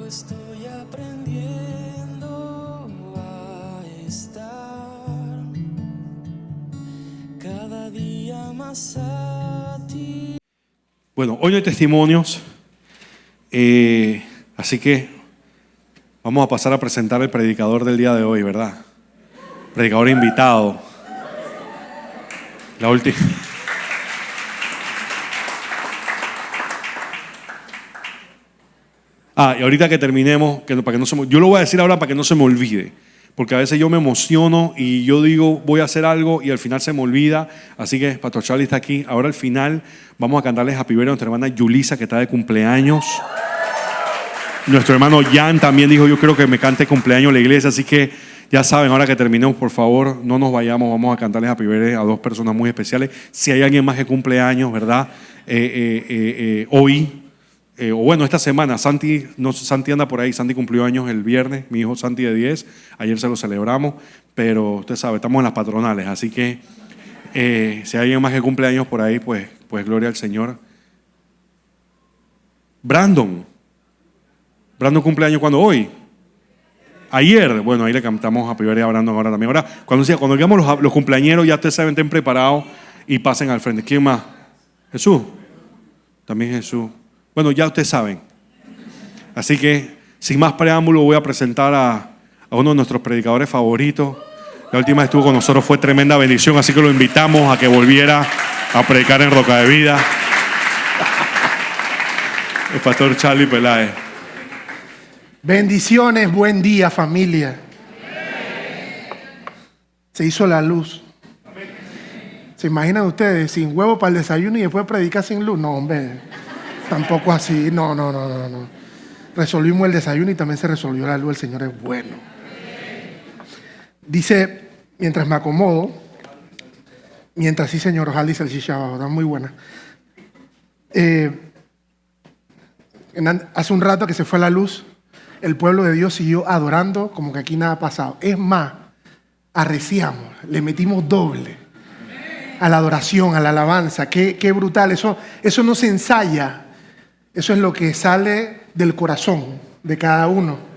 estoy aprendiendo a estar cada día más a ti. Bueno, hoy no hay testimonios, así que vamos a pasar a presentar el predicador del día de hoy, ¿verdad? Predicador invitado. La última. Y ahorita que terminemos, yo lo voy a decir ahora para que no se me olvide, porque a veces yo me emociono y yo digo voy a hacer algo y al final se me olvida. Así que Pastor Charlie está aquí. Ahora al final vamos a cantarles Happy Birthday a nuestra hermana Yulisa, que está de cumpleaños. Nuestro hermano Jan también dijo, yo creo que me cante cumpleaños la iglesia. Así que ya saben, ahora que terminemos, por favor, no nos vayamos. Vamos a cantarles Happy Birthday a dos personas muy especiales. Si hay alguien más que cumpleaños, ¿verdad? Hoy, o bueno, esta semana, Santi anda por ahí. Santi cumplió años el viernes, mi hijo Santi de 10. Ayer se lo celebramos, pero usted sabe, estamos en las patronales. Así que si hay alguien más que cumpleaños por ahí, pues gloria al Señor. Brandon cumpleaños cuando hoy. Ayer, bueno, ahí le cantamos Happy Birthday a Brandon ahora también. Ahora, cuando digamos los cumpleañeros, ya ustedes saben, estén preparados y pasen al frente. ¿Quién más? Jesús. También Jesús. Bueno, ya ustedes saben. Así que, sin más preámbulo, voy a presentar a uno de nuestros predicadores favoritos. La última vez estuvo con nosotros, fue tremenda bendición, así que lo invitamos a que volviera a predicar en Roca de Vida. El pastor Charlie Peláez. Bendiciones, buen día, familia. Se hizo la luz. ¿Se imaginan ustedes sin huevo para el desayuno y después predicar sin luz? No, hombre, tampoco así. No. Resolvimos el desayuno y también se resolvió la luz. El Señor es bueno. Dice, mientras me acomodo, sí, señor, ojalá dice el chicha abajo, está muy buena. Hace un rato que se fue la luz, el pueblo de Dios siguió adorando como que aquí nada ha pasado. Es más, arreciamos, le metimos doble a la adoración, a la alabanza. Qué brutal, eso no se ensaya, eso es lo que sale del corazón de cada uno.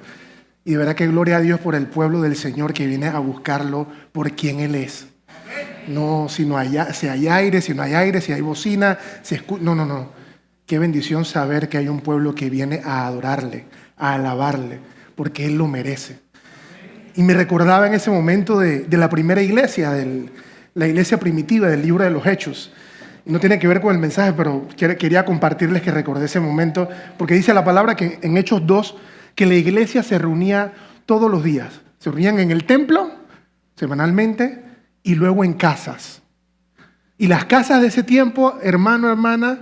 Y de verdad que gloria a Dios por el pueblo del Señor que viene a buscarlo por quien Él es. No, si hay aire, si hay bocina, no. Qué bendición saber que hay un pueblo que viene a adorarle, a alabarle, porque Él lo merece. Y me recordaba en ese momento de la primera iglesia, la iglesia primitiva del libro de los Hechos. Y no tiene que ver con el mensaje, pero quería compartirles que recordé ese momento, porque dice la palabra que en Hechos 2, que la iglesia se reunía todos los días. Se reunían en el templo, semanalmente, y luego en casas. Y las casas de ese tiempo, hermano, hermana,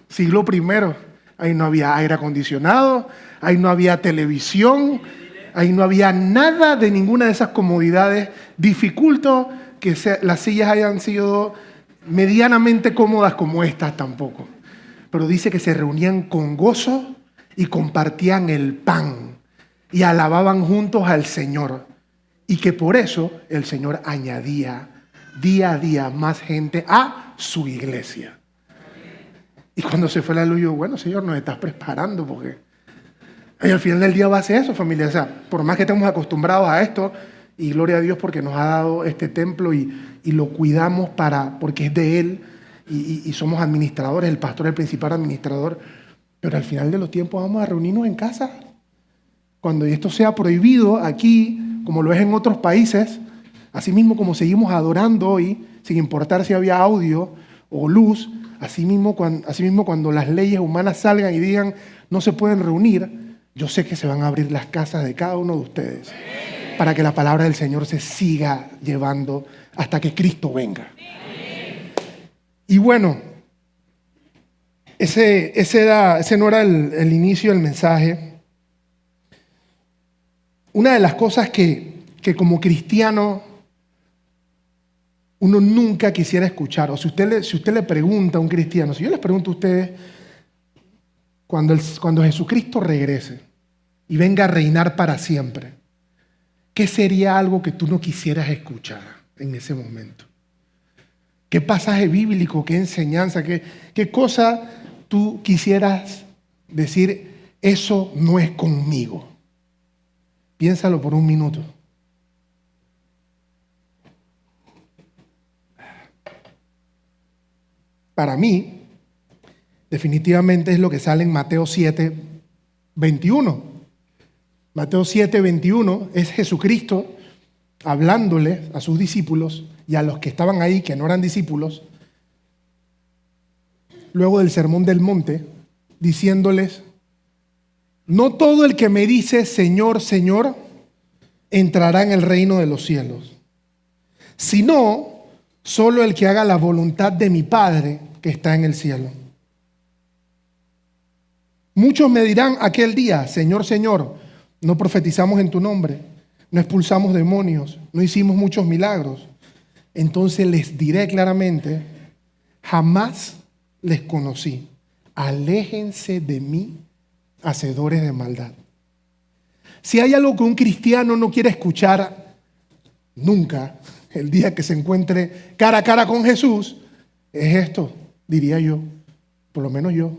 siglo primero, ahí no había aire acondicionado, ahí no había televisión, ahí no había nada de ninguna de esas comodidades. Dificulto que las sillas hayan sido medianamente cómodas como estas tampoco. Pero dice que se reunían con gozo y compartían el pan y alababan juntos al Señor. Y que por eso el Señor añadía día a día más gente a su iglesia. Y cuando se fue la luz, yo, bueno, Señor, nos estás preparando porque al final del día va a ser eso, familia. O sea, por más que estemos acostumbrados a esto, y gloria a Dios porque nos ha dado este templo y lo cuidamos porque es de Él y somos administradores, el pastor es el principal administrador. Pero al final de los tiempos vamos a reunirnos en casa. Cuando esto sea prohibido aquí, como lo es en otros países, así mismo como seguimos adorando hoy, sin importar si había audio o luz, así mismo cuando las leyes humanas salgan y digan no se pueden reunir, yo sé que se van a abrir las casas de cada uno de ustedes para que la palabra del Señor se siga llevando hasta que Cristo venga. Y bueno, ese no era el inicio del mensaje. Una de las cosas que como cristiano uno nunca quisiera escuchar, o si usted le pregunta a un cristiano, si yo les pregunto a ustedes, cuando Jesucristo regrese y venga a reinar para siempre, ¿qué sería algo que tú no quisieras escuchar en ese momento? ¿Qué pasaje bíblico, qué enseñanza, qué cosa tú quisieras decir eso no es conmigo. Piénsalo por un minuto. Para mí, definitivamente es lo que sale en Mateo 7, 21. Mateo 7, 21 es Jesucristo hablándole a sus discípulos y a los que estaban ahí, que no eran discípulos, luego del Sermón del Monte, diciéndoles: no todo el que me dice Señor, Señor, entrará en el reino de los cielos, sino solo el que haga la voluntad de mi Padre que está en el cielo. Muchos me dirán aquel día: Señor, Señor, no profetizamos en tu nombre, no expulsamos demonios, no hicimos muchos milagros. Entonces les diré claramente: jamás les conocí. Aléjense de mí, hacedores de maldad. Si hay algo que un cristiano no quiere escuchar nunca, el día que se encuentre cara a cara con Jesús, es esto, diría yo, por lo menos yo.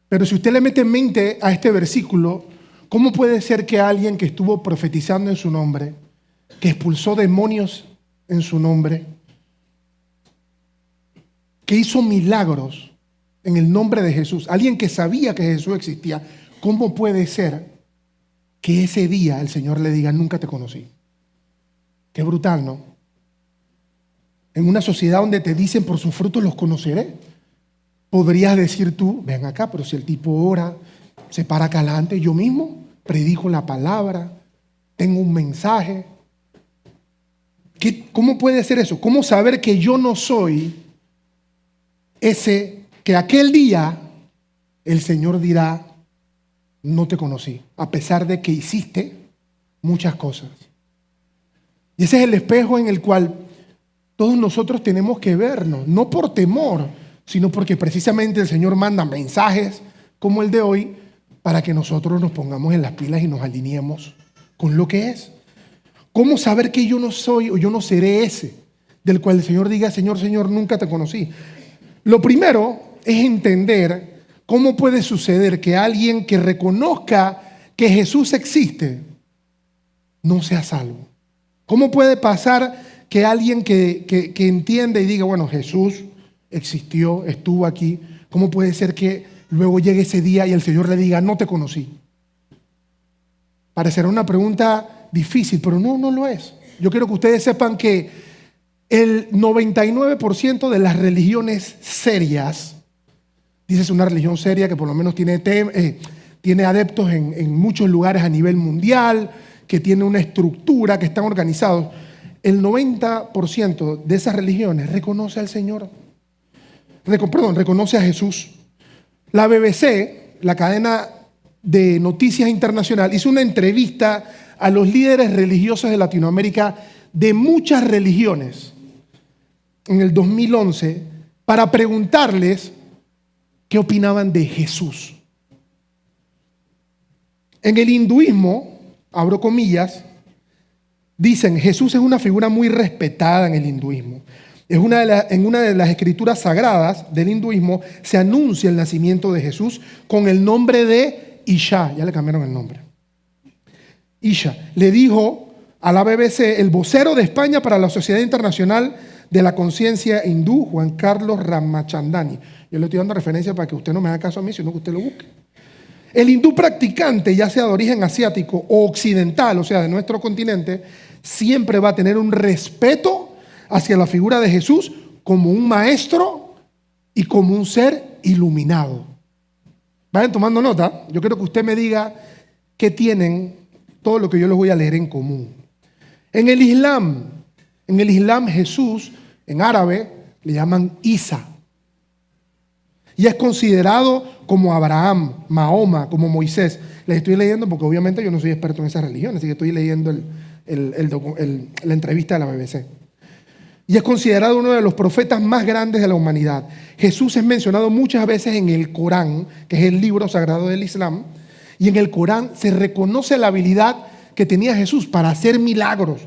Pero si usted le mete en mente a este versículo, ¿cómo puede ser que alguien que estuvo profetizando en su nombre, que expulsó demonios en su nombre, que hizo milagros en el nombre de Jesús, alguien que sabía que Jesús existía, cómo puede ser que ese día el Señor le diga: nunca te conocí? Qué brutal, ¿no? En una sociedad donde te dicen: por sus frutos los conoceré. Podrías decir tú: ven acá, pero si el tipo ora, se para acá adelante, yo mismo predico la palabra, tengo un mensaje. ¿Cómo puede ser eso? ¿Cómo saber que yo no soy ese que aquel día el Señor dirá: no te conocí, a pesar de que hiciste muchas cosas? Y ese es el espejo en el cual todos nosotros tenemos que vernos, no por temor, sino porque precisamente el Señor manda mensajes como el de hoy para que nosotros nos pongamos en las pilas y nos alineemos con lo que es. ¿Cómo saber que yo no soy o yo no seré ese del cual el Señor diga: Señor, Señor, nunca te conocí? Lo primero es entender cómo puede suceder que alguien que reconozca que Jesús existe no sea salvo. ¿Cómo puede pasar que alguien que entienda y diga: bueno, Jesús existió, estuvo aquí, cómo puede ser que luego llegue ese día y el Señor le diga: no te conocí? Parecerá una pregunta difícil, pero no lo es. Yo quiero que ustedes sepan que el 99% de las religiones serias, dices una religión seria que por lo menos tiene adeptos en muchos lugares a nivel mundial, que tiene una estructura, que están organizados, el 90% de esas religiones reconoce al Señor. Reconoce a Jesús. La BBC, la cadena de noticias internacional, hizo una entrevista a los líderes religiosos de Latinoamérica de muchas religiones en el 2011 para preguntarles qué opinaban de Jesús. En el hinduismo, abro comillas, dicen: Jesús es una figura muy respetada en el hinduismo. En una de las escrituras sagradas del hinduismo se anuncia el nacimiento de Jesús con el nombre de Isha. Ya le cambiaron el nombre. Isha le dijo a la BBC el vocero de España para la Sociedad Internacional de la Conciencia Hindú, Juan Carlos Ramachandani. Yo le estoy dando referencia para que usted no me haga caso a mí, sino que usted lo busque. El hindú practicante, ya sea de origen asiático o occidental, o sea, de nuestro continente, siempre va a tener un respeto hacia la figura de Jesús como un maestro y como un ser iluminado. Vayan tomando nota. Yo quiero que usted me diga qué tienen todo lo que yo les voy a leer en común. En el Islam Jesús, en árabe, le llaman Isa. Y es considerado como Abraham, Mahoma, como Moisés. Les estoy leyendo porque obviamente yo no soy experto en esa religión, así que estoy leyendo la entrevista de la BBC. Y es considerado uno de los profetas más grandes de la humanidad. Jesús es mencionado muchas veces en el Corán, que es el libro sagrado del Islam, y en el Corán se reconoce la habilidad que tenía Jesús para hacer milagros.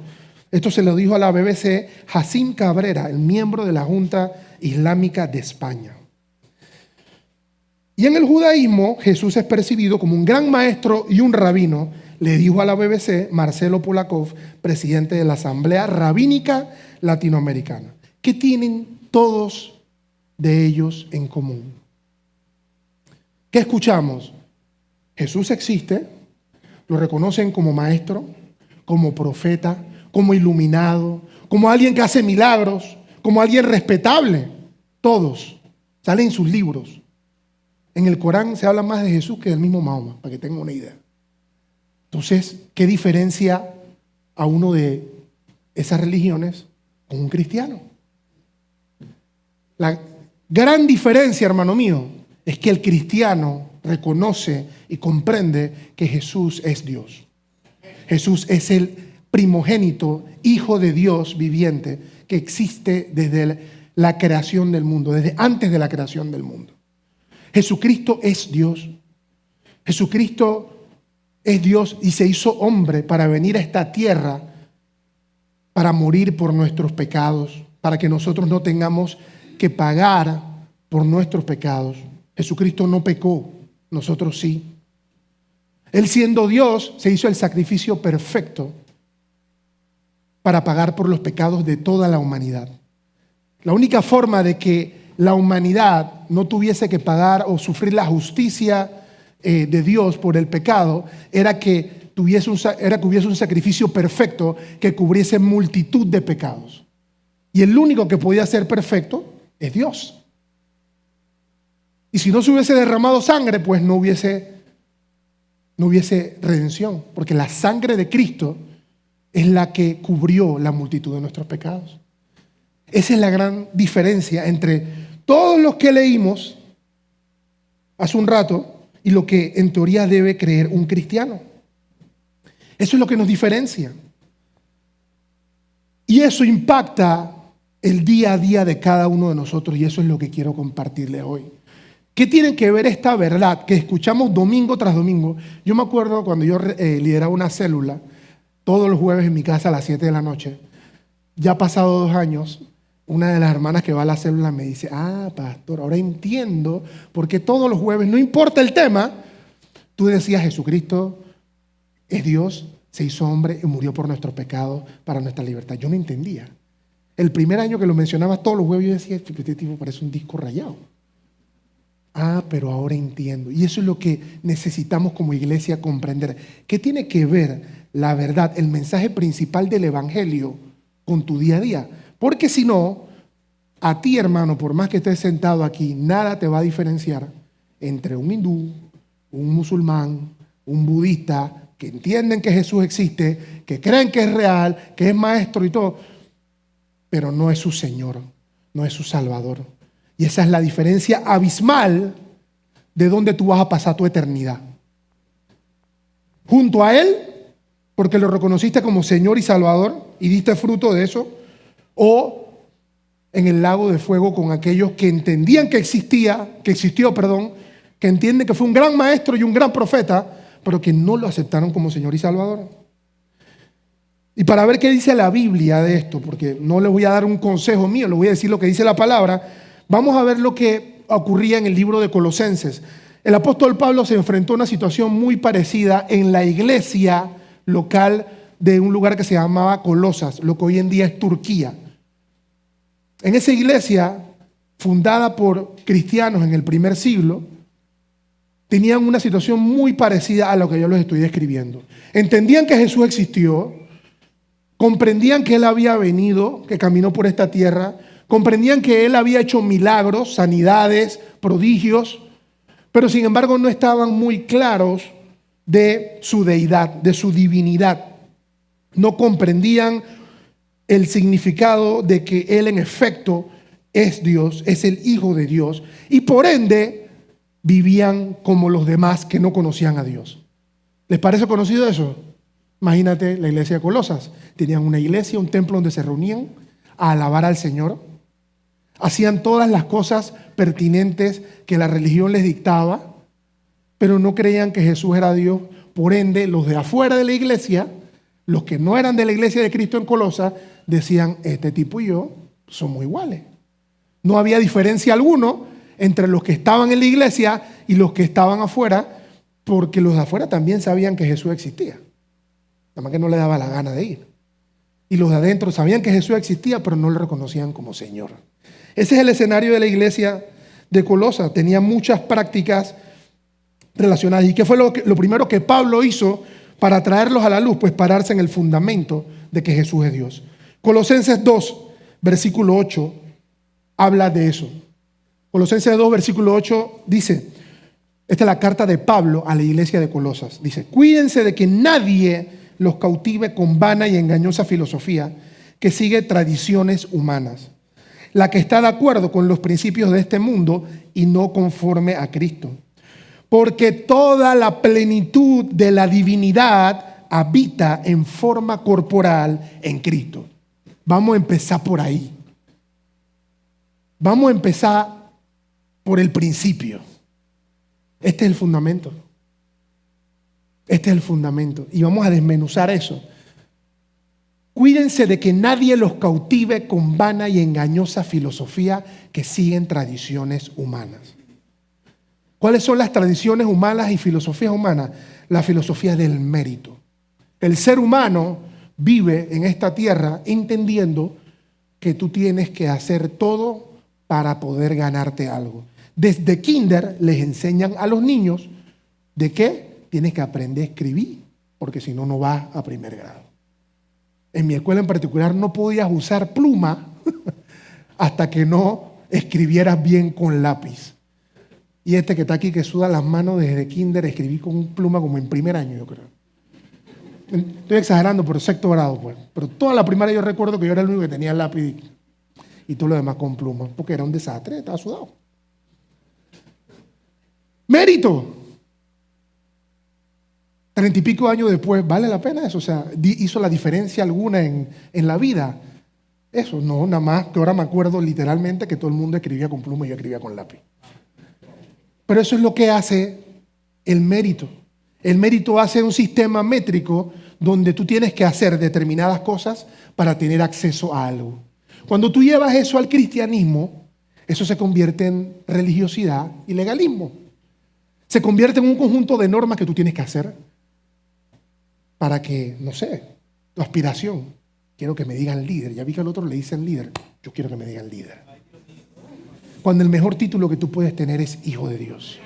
Esto se lo dijo a la BBC Hassim Cabrera, el miembro de la Junta Islámica de España. Y Y en el judaísmo, Jesús es percibido como un gran maestro y un rabino, le dijo a la BBC Marcelo Polakov, presidente de la Asamblea Rabínica Latinoamericana. ¿Qué tienen todos de ellos en común? ¿Qué escuchamos? Jesús existe, lo reconocen como maestro, como profeta, como iluminado, como alguien que hace milagros, como alguien respetable. Todos salen en sus libros. En el Corán se habla más de Jesús que del mismo Mahoma, para que tengan una idea. Entonces, ¿qué diferencia a uno de esas religiones con un cristiano? La gran diferencia, hermano mío, es que el cristiano reconoce y comprende que Jesús es Dios. Jesús es el primogénito, Hijo de Dios viviente, que existe desde la creación del mundo, desde antes de la creación del mundo. Jesucristo es Dios. Jesucristo es Dios y se hizo hombre para venir a esta tierra, para morir por nuestros pecados, para que nosotros no tengamos que pagar por nuestros pecados. Jesucristo no pecó, nosotros sí. Él siendo Dios se hizo el sacrificio perfecto para pagar por los pecados de toda la humanidad. La única forma de que la humanidad no tuviese que pagar o sufrir la justicia de Dios por el pecado era que hubiese un sacrificio perfecto que cubriese multitud de pecados. Y el único que podía ser perfecto es Dios. Y si no se hubiese derramado sangre, pues no hubiese redención, porque la sangre de Cristo es la que cubrió la multitud de nuestros pecados. Esa es la gran diferencia entre todos los que leímos hace un rato y lo que en teoría debe creer un cristiano. Eso es lo que nos diferencia. Y eso impacta el día a día de cada uno de nosotros, y eso es lo que quiero compartirles hoy. ¿Qué tiene que ver esta verdad que escuchamos domingo tras domingo? Yo me acuerdo cuando yo lideraba una célula, todos los jueves en mi casa a las 7 de la noche. Ya ha pasado 2 años, una de las hermanas que va a la célula me dice, pastor, ahora entiendo por qué todos los jueves, no importa el tema, tú decías Jesucristo es Dios, se hizo hombre y murió por nuestros pecados para nuestra libertad. Yo no entendía. El primer año que lo mencionabas todos los jueves yo decía, este tipo parece un disco rayado. Pero ahora entiendo. Y eso es lo que necesitamos como iglesia comprender. ¿Qué tiene que ver la verdad, el mensaje principal del evangelio con tu día a día? Porque si no, a ti, hermano, por más que estés sentado aquí, nada te va a diferenciar entre un hindú, un musulmán, un budista, que entienden que Jesús existe, que creen que es real, que es maestro y todo, pero no es su Señor, no es su Salvador. Y esa es la diferencia abismal de dónde tú vas a pasar tu eternidad. Junto a Él, porque lo reconociste como Señor y Salvador y diste fruto de eso, o en el lago de fuego con aquellos que entendían que existió, que entienden que fue un gran maestro y un gran profeta, pero que no lo aceptaron como Señor y Salvador. Y para ver qué dice la Biblia de esto, porque no les voy a dar un consejo mío, les voy a decir lo que dice la palabra, vamos a ver lo que ocurría en el libro de Colosenses. El apóstol Pablo se enfrentó a una situación muy parecida en la iglesia local de un lugar que se llamaba Colosas, lo que hoy en día es Turquía. En esa iglesia, fundada por cristianos en el primer siglo, tenían una situación muy parecida a lo que yo les estoy describiendo. Entendían que Jesús existió, comprendían que Él había venido, que caminó por esta tierra, comprendían que Él había hecho milagros, sanidades, prodigios, pero sin embargo no estaban muy claros de su deidad, de su divinidad. No comprendían el significado de que Él en efecto es Dios, es el Hijo de Dios, y por ende vivían como los demás que no conocían a Dios. ¿Les parece conocido eso? Imagínate la iglesia de Colosas. Tenían una iglesia, un templo donde se reunían a alabar al Señor. Hacían todas las cosas pertinentes que la religión les dictaba, pero no creían que Jesús era Dios. Por ende, los de afuera de la iglesia, los que no eran de la iglesia de Cristo en Colosas, decían, este tipo y yo somos iguales. No había diferencia alguna entre los que estaban en la iglesia y los que estaban afuera, porque los de afuera también sabían que Jesús existía. Nada más que no le daba la gana de ir. Y los de adentro sabían que Jesús existía, pero no lo reconocían como Señor. Ese es el escenario de la iglesia de Colosas. Tenía muchas prácticas relacionadas. ¿Y qué fue lo primero que Pablo hizo para traerlos a la luz? Pues pararse en el fundamento de que Jesús es Dios. Colosenses 2, versículo 8, habla de eso. Colosenses 2, versículo 8 dice, esta es la carta de Pablo a la iglesia de Colosas. Dice, cuídense de que nadie los cautive con vana y engañosa filosofía que sigue tradiciones humanas, la que está de acuerdo con los principios de este mundo y no conforme a Cristo. Porque toda la plenitud de la divinidad habita en forma corporal en Cristo. Vamos a empezar por ahí. Vamos a empezar por el principio. Este es el fundamento. Este es el fundamento. Y vamos a desmenuzar eso. Cuídense de que nadie los cautive con vana y engañosa filosofía que siguen tradiciones humanas. ¿Cuáles son las tradiciones humanas y filosofías humanas? La filosofía del mérito. El ser humano vive en esta tierra entendiendo que tú tienes que hacer todo para poder ganarte algo. Desde kinder les enseñan a los niños de que tienes que aprender a escribir, porque si no, no vas a primer grado. En mi escuela en particular no podías usar pluma hasta que no escribieras bien con lápiz. Y este que está aquí que suda las manos desde kinder, escribí con pluma como en primer año, yo creo. Estoy exagerando, pero sexto grado, pues. Pero toda la primaria yo recuerdo que yo era el único que tenía lápiz y todo lo demás con pluma, porque era un desastre, estaba sudado. Mérito. 30 y pico años después, ¿vale la pena eso? O sea, ¿hizo la diferencia alguna en la vida? Eso, no, nada más que ahora me acuerdo literalmente que todo el mundo escribía con pluma y yo escribía con lápiz. Pero eso es lo que hace el mérito. El mérito hace un sistema métrico donde tú tienes que hacer determinadas cosas para tener acceso a algo. Cuando tú llevas eso al cristianismo, eso se convierte en religiosidad y legalismo. Se convierte en un conjunto de normas que tú tienes que hacer para que, no sé, tu aspiración. Quiero que me digan líder. Ya vi que al otro le dicen líder. Yo quiero que me digan líder. Cuando el mejor título que tú puedes tener es hijo de Dios.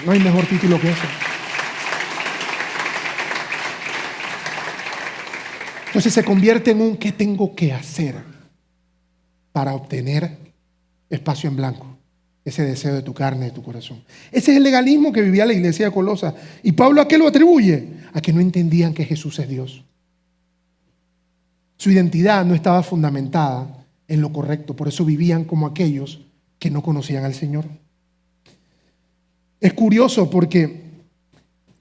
No hay mejor título que eso. Entonces se convierte en un ¿qué tengo que hacer para obtener espacio en blanco? Ese deseo de tu carne, de tu corazón. Ese es el legalismo que vivía la iglesia de Colosas. ¿Y Pablo a qué lo atribuye? A que no entendían que Jesús es Dios. Su identidad no estaba fundamentada en lo correcto. Por eso vivían como aquellos que no conocían al Señor. Es curioso porque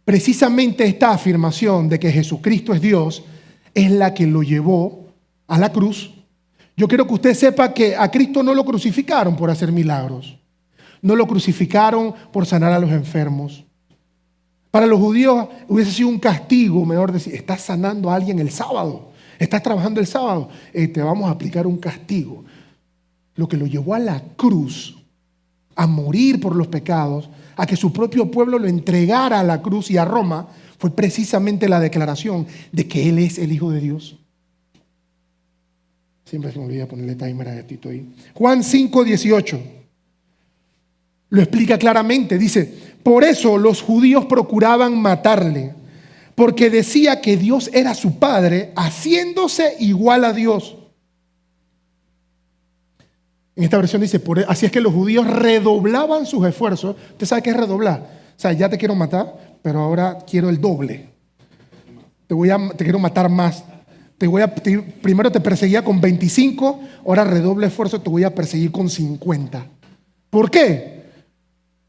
precisamente esta afirmación de que Jesucristo es Dios es la que lo llevó a la cruz. Yo quiero que usted sepa que a Cristo no lo crucificaron por hacer milagros. No lo crucificaron por sanar a los enfermos. Para los judíos hubiese sido un castigo, mejor decir, estás sanando a alguien el sábado, estás trabajando el sábado, te vamos a aplicar un castigo. Lo que lo llevó a la cruz, a morir por los pecados, a que su propio pueblo lo entregara a la cruz y a Roma, fue precisamente la declaración de que Él es el Hijo de Dios. Siempre se me olvida ponerle timer a Tito ahí. Juan 5:18 lo explica claramente. Dice, por eso los judíos procuraban matarle, porque decía que Dios era su Padre, haciéndose igual a Dios. En esta versión dice, así es que los judíos redoblaban sus esfuerzos. ¿Usted sabe qué es redoblar? O sea, ya te quiero matar, pero ahora quiero el doble. Te quiero matar más. Primero te perseguía con 25, ahora redoble esfuerzo, te voy a perseguir con 50. ¿Por qué?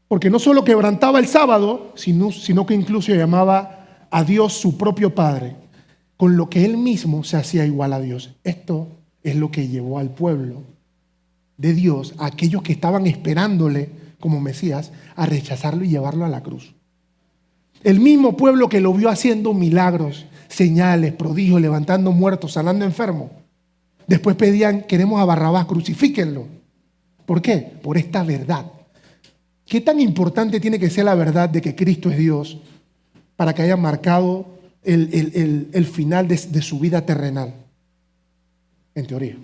Porque no solo quebrantaba el sábado, sino que incluso llamaba a Dios su propio Padre, con lo que Él mismo se hacía igual a Dios. Esto es lo que llevó al pueblo de Dios, a aquellos que estaban esperándole como Mesías, a rechazarlo y llevarlo a la cruz. El mismo pueblo que lo vio haciendo milagros, señales, prodigios, levantando muertos, sanando enfermos. Después pedían, queremos a Barrabás, crucifíquenlo. ¿Por qué? Por esta verdad. ¿Qué tan importante tiene que ser la verdad de que Cristo es Dios para que haya marcado el final de su vida terrenal? En teoría.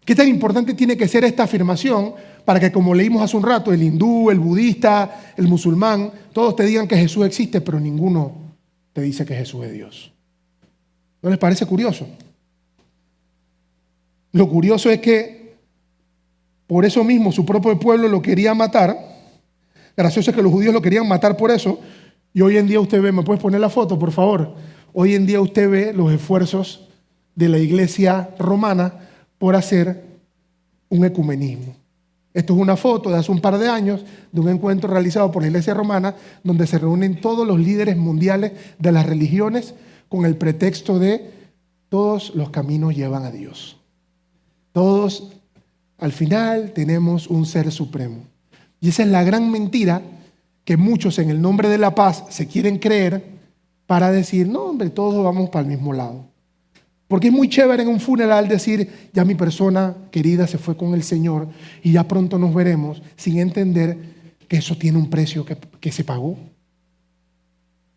¿Qué tan importante tiene que ser esta afirmación para que, como leímos hace un rato, el hindú, el budista, el musulmán, todos te digan que Jesús existe, pero ninguno te dice que Jesús es Dios? ¿No les parece curioso? Lo curioso es que por eso mismo su propio pueblo lo quería matar. Gracioso es que los judíos lo querían matar por eso. Y hoy en día usted ve, ¿me puedes poner la foto, por favor? Hoy en día usted ve los esfuerzos de la iglesia romana por hacer un ecumenismo. Esto es una foto de hace un par de años de un encuentro realizado por la iglesia romana donde se reúnen todos los líderes mundiales de las religiones con el pretexto de todos los caminos llevan a Dios. Todos, al final, tenemos un ser supremo. Y esa es la gran mentira que muchos en el nombre de la paz se quieren creer para decir, no, hombre, todos vamos para el mismo lado. Porque es muy chévere en un funeral decir, ya mi persona querida se fue con el Señor y ya pronto nos veremos, sin entender que eso tiene un precio que se pagó.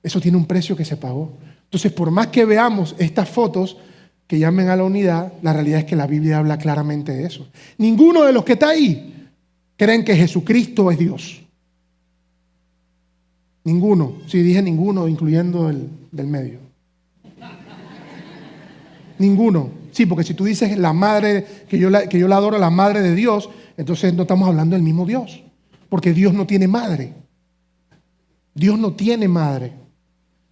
Eso tiene un precio que se pagó. Entonces, por más que veamos estas fotos que llamen a la unidad, la realidad es que la Biblia habla claramente de eso. Ninguno de los que está ahí creen que Jesucristo es Dios. Ninguno. Sí, dije ninguno, incluyendo el del medio. Ninguno. Sí, porque si tú dices la madre, que yo la adoro, la madre de Dios, entonces no estamos hablando del mismo Dios. Porque Dios no tiene madre. Dios no tiene madre.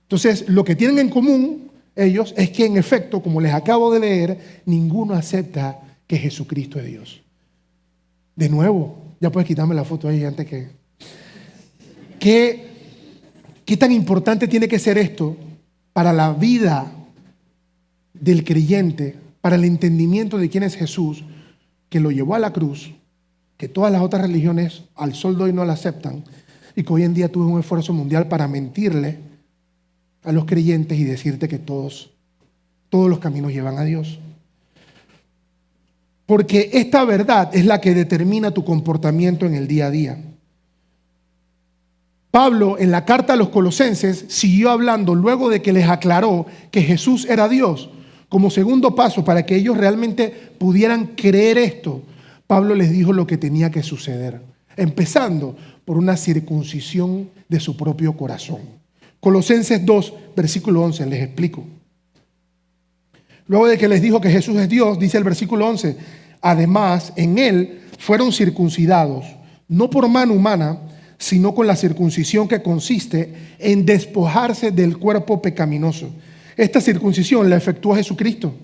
Entonces, lo que tienen en común ellos es que en efecto, como les acabo de leer, ninguno acepta que Jesucristo es Dios. De nuevo, ya puedes quitarme la foto ahí antes que... ¿Qué tan importante tiene que ser esto para la vida del creyente, para el entendimiento de quién es Jesús, que lo llevó a la cruz, que todas las otras religiones al sol de hoy no la aceptan, y que hoy en día tuve un esfuerzo mundial para mentirle a los creyentes y decirte que todos los caminos llevan a Dios? Porque esta verdad es la que determina tu comportamiento en el día a día. Pablo, en la carta a los Colosenses, siguió hablando luego de que les aclaró que Jesús era Dios. Como segundo paso, para que ellos realmente pudieran creer esto, Pablo les dijo lo que tenía que suceder, empezando por una circuncisión de su propio corazón. Colosenses 2, versículo 11, les explico. Luego de que les dijo que Jesús es Dios, dice el versículo 11, además, en él fueron circuncidados, no por mano humana, sino con la circuncisión que consiste en despojarse del cuerpo pecaminoso. Esta circuncisión la efectuó Jesucristo.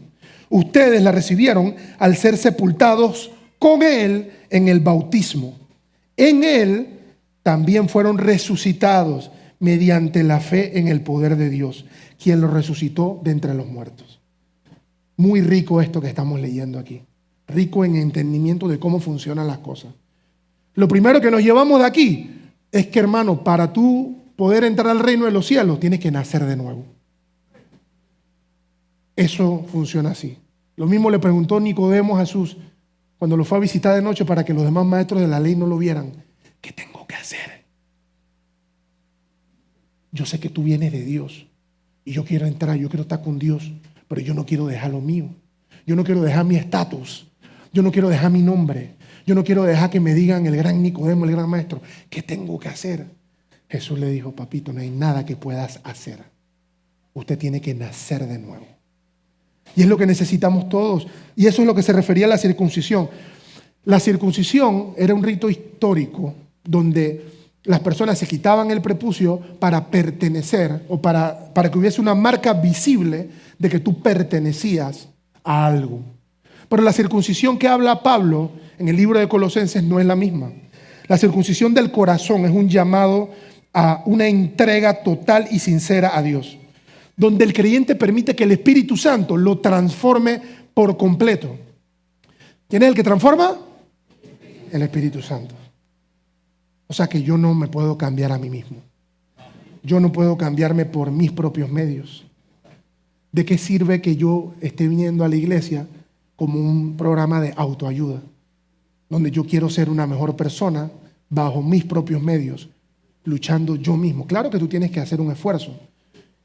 Ustedes la recibieron al ser sepultados con él en el bautismo. En él también fueron resucitados mediante la fe en el poder de Dios, quien los resucitó de entre los muertos. Muy rico esto que estamos leyendo aquí. Rico en entendimiento de cómo funcionan las cosas. Lo primero que nos llevamos de aquí es que, hermano, para tú poder entrar al reino de los cielos, tienes que nacer de nuevo. Eso funciona así. Lo mismo le preguntó Nicodemo a Jesús cuando lo fue a visitar de noche para que los demás maestros de la ley no lo vieran. ¿Qué tengo que hacer? Yo sé que tú vienes de Dios y yo quiero entrar, yo quiero estar con Dios, pero yo no quiero dejar lo mío. Yo no quiero dejar mi estatus. Yo no quiero dejar mi nombre. Yo no quiero dejar que me digan el gran Nicodemo, el gran maestro. ¿Qué tengo que hacer? Jesús le dijo, papito, no hay nada que puedas hacer. Usted tiene que nacer de nuevo. Y es lo que necesitamos todos. Y eso es lo que se refería a la circuncisión. La circuncisión era un rito histórico donde las personas se quitaban el prepucio para pertenecer o para que hubiese una marca visible de que tú pertenecías a algo. Pero la circuncisión que habla Pablo en el libro de Colosenses no es la misma. La circuncisión del corazón es un llamado a una entrega total y sincera a Dios, donde el creyente permite que el Espíritu Santo lo transforme por completo. ¿Quién es el que transforma? El Espíritu Santo. O sea que yo no me puedo cambiar a mí mismo. Yo no puedo cambiarme por mis propios medios. ¿De qué sirve que yo esté viniendo a la iglesia como un programa de autoayuda? donde yo quiero ser una mejor persona bajo mis propios medios, luchando yo mismo. Claro que tú tienes que hacer un esfuerzo.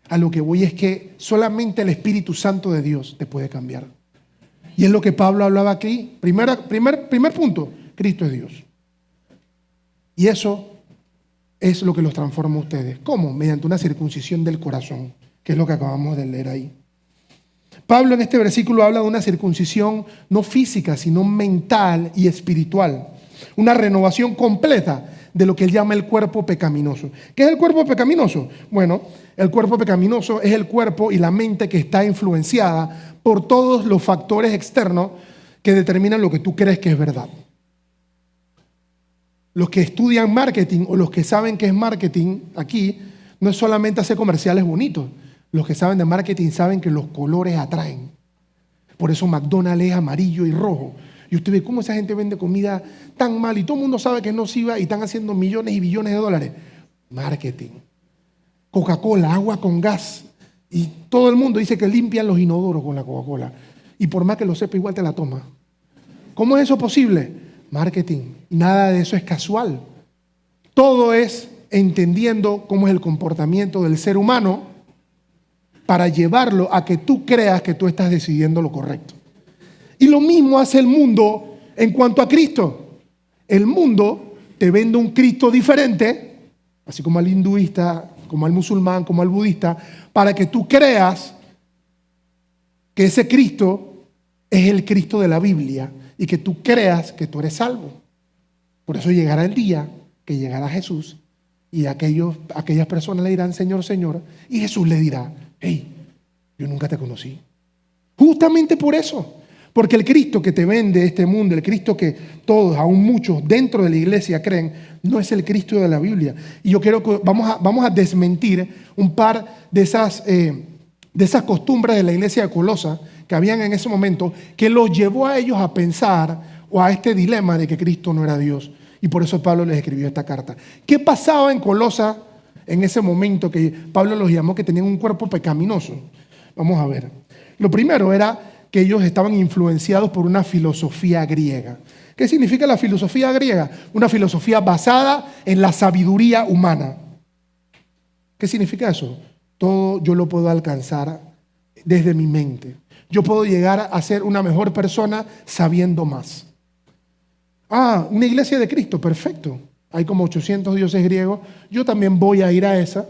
A lo que voy es que solamente el Espíritu Santo de Dios te puede cambiar. Y es lo que Pablo hablaba aquí. Primer punto, Cristo es Dios. Y eso es lo que los transforma a ustedes. ¿Cómo? Mediante una circuncisión del corazón, que es lo que acabamos de leer ahí. Pablo en este versículo habla de una circuncisión no física, sino mental y espiritual. Una renovación completa de lo que él llama el cuerpo pecaminoso. ¿Qué es el cuerpo pecaminoso? Bueno, el cuerpo pecaminoso es el cuerpo y la mente que está influenciada por todos los factores externos que determinan lo que tú crees que es verdad. Los que estudian marketing o los que saben qué es marketing aquí, no es solamente hacer comerciales bonitos. Los que saben de marketing saben que los colores atraen. Por eso McDonald's es amarillo y rojo. Y usted ve cómo esa gente vende comida tan mal y todo el mundo sabe que es nociva y están haciendo millones y billones de dólares. Marketing. Coca-Cola, agua con gas. Y todo el mundo dice que limpian los inodoros con la Coca-Cola. Y por más que lo sepa, igual te la toma. ¿Cómo es eso posible? Marketing. Y nada de eso es casual. Todo es entendiendo cómo es el comportamiento del ser humano para llevarlo a que tú creas que tú estás decidiendo lo correcto. Y lo mismo hace el mundo en cuanto a Cristo. El mundo te vende un Cristo diferente, así como al hinduista, como al musulmán, como al budista, para que tú creas que ese Cristo es el Cristo de la Biblia y que tú creas que tú eres salvo. Por eso llegará el día que llegará Jesús y aquellas personas le dirán, Señor, Señor, y Jesús le dirá, hey, yo nunca te conocí. Justamente por eso. Porque el Cristo que te vende este mundo, el Cristo que todos, aún muchos dentro de la iglesia creen, no es el Cristo de la Biblia. Y yo quiero que vamos a desmentir un par de esas costumbres de la iglesia de Colosa que habían en ese momento, que los llevó a ellos a pensar o a este dilema de que Cristo no era Dios. Y por eso Pablo les escribió esta carta. ¿Qué pasaba en Colosa en ese momento que Pablo los llamó que tenían un cuerpo pecaminoso? Vamos a ver. Lo primero era que ellos estaban influenciados por una filosofía griega. ¿Qué significa la filosofía griega? Una filosofía basada en la sabiduría humana. ¿Qué significa eso? Todo yo lo puedo alcanzar desde mi mente. Yo puedo llegar a ser una mejor persona sabiendo más. Ah, una iglesia de Cristo, perfecto. Hay como 800 dioses griegos. Yo también voy a ir a esa.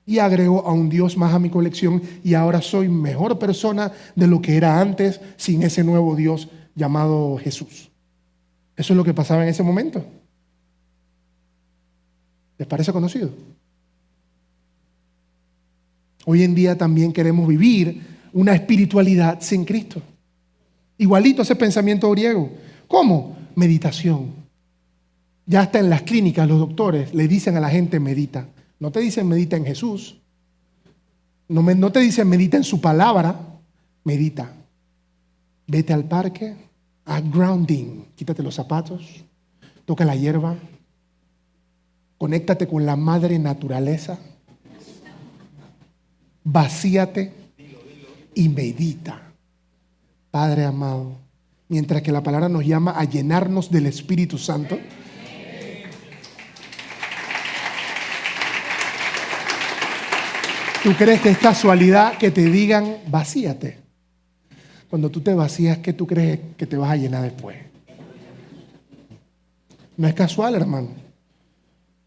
Y agrego a un Dios más a mi colección y ahora soy mejor persona de lo que era antes sin ese nuevo Dios llamado Jesús. Eso es lo que pasaba en ese momento. ¿Les parece conocido? Hoy en día también queremos vivir una espiritualidad sin Cristo. Igualito ese pensamiento griego. ¿Cómo? Meditación. Ya hasta en las clínicas los doctores le dicen a la gente medita. No te dicen medita en Jesús. No te dicen medita en su palabra. Medita. Vete al parque. Haz grounding. Quítate los zapatos. Toca la hierba. Conéctate con la madre naturaleza. Vacíate y medita. Padre amado, mientras que la palabra nos llama a llenarnos del Espíritu Santo, ¿tú crees que es casualidad que te digan vacíate? Cuando tú te vacías, ¿qué tú crees que te vas a llenar después? No es casual, hermano.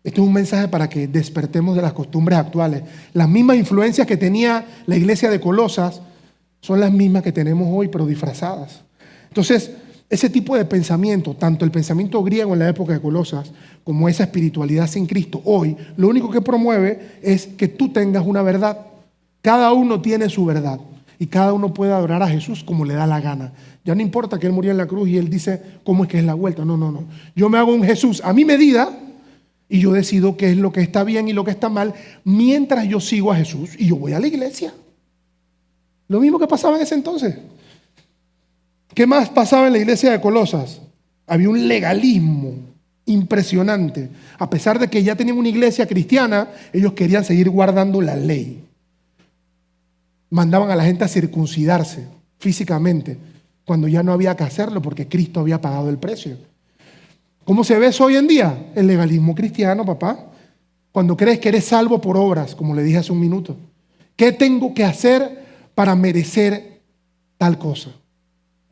Esto es un mensaje para que despertemos de las costumbres actuales. Las mismas influencias que tenía la iglesia de Colosas son las mismas que tenemos hoy, pero disfrazadas. Entonces, ese tipo de pensamiento, tanto el pensamiento griego en la época de Colosas, como esa espiritualidad sin Cristo, hoy, lo único que promueve es que tú tengas una verdad. Cada uno tiene su verdad y cada uno puede adorar a Jesús como le da la gana. Ya no importa que Él murió en la cruz y Él dice cómo es que es la vuelta. No. Yo me hago un Jesús a mi medida y yo decido qué es lo que está bien y lo que está mal mientras yo sigo a Jesús y yo voy a la iglesia. Lo mismo que pasaba en ese entonces. ¿Qué más pasaba en la iglesia de Colosas? Había un legalismo impresionante. A pesar de que ya tenían una iglesia cristiana, ellos querían seguir guardando la ley. Mandaban a la gente a circuncidarse físicamente, cuando ya no había que hacerlo porque Cristo había pagado el precio. ¿Cómo se ve eso hoy en día? El legalismo cristiano, papá. Cuando crees que eres salvo por obras, como le dije hace un minuto. ¿Qué tengo que hacer para merecer tal cosa?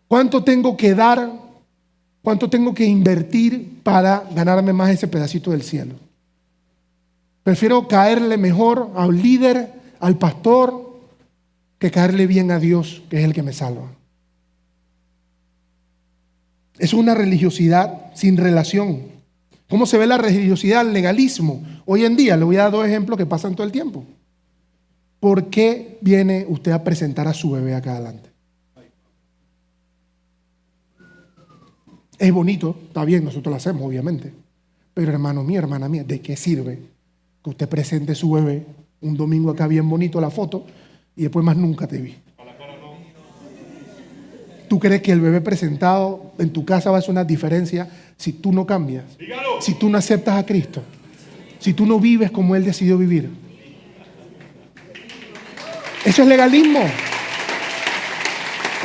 ¿Cuánto tengo que dar? ¿Cuánto tengo que invertir para ganarme más ese pedacito del cielo? Prefiero caerle mejor al líder, al pastor, que caerle bien a Dios, que es el que me salva. Es una religiosidad sin relación. ¿Cómo se ve la religiosidad, el legalismo? Hoy en día, le voy a dar 2 ejemplos que pasan todo el tiempo. ¿Por qué viene usted a presentar a su bebé acá adelante? Es bonito, está bien, nosotros lo hacemos, obviamente. Pero hermano mío, hermana mía, ¿de qué sirve que usted presente su bebé un domingo acá bien bonito la foto y después más nunca te vi? ¿Tú crees que el bebé presentado en tu casa va a hacer una diferencia si tú no cambias? Dígalo. Si tú no aceptas a Cristo, si tú no vives como Él decidió vivir. Eso es legalismo.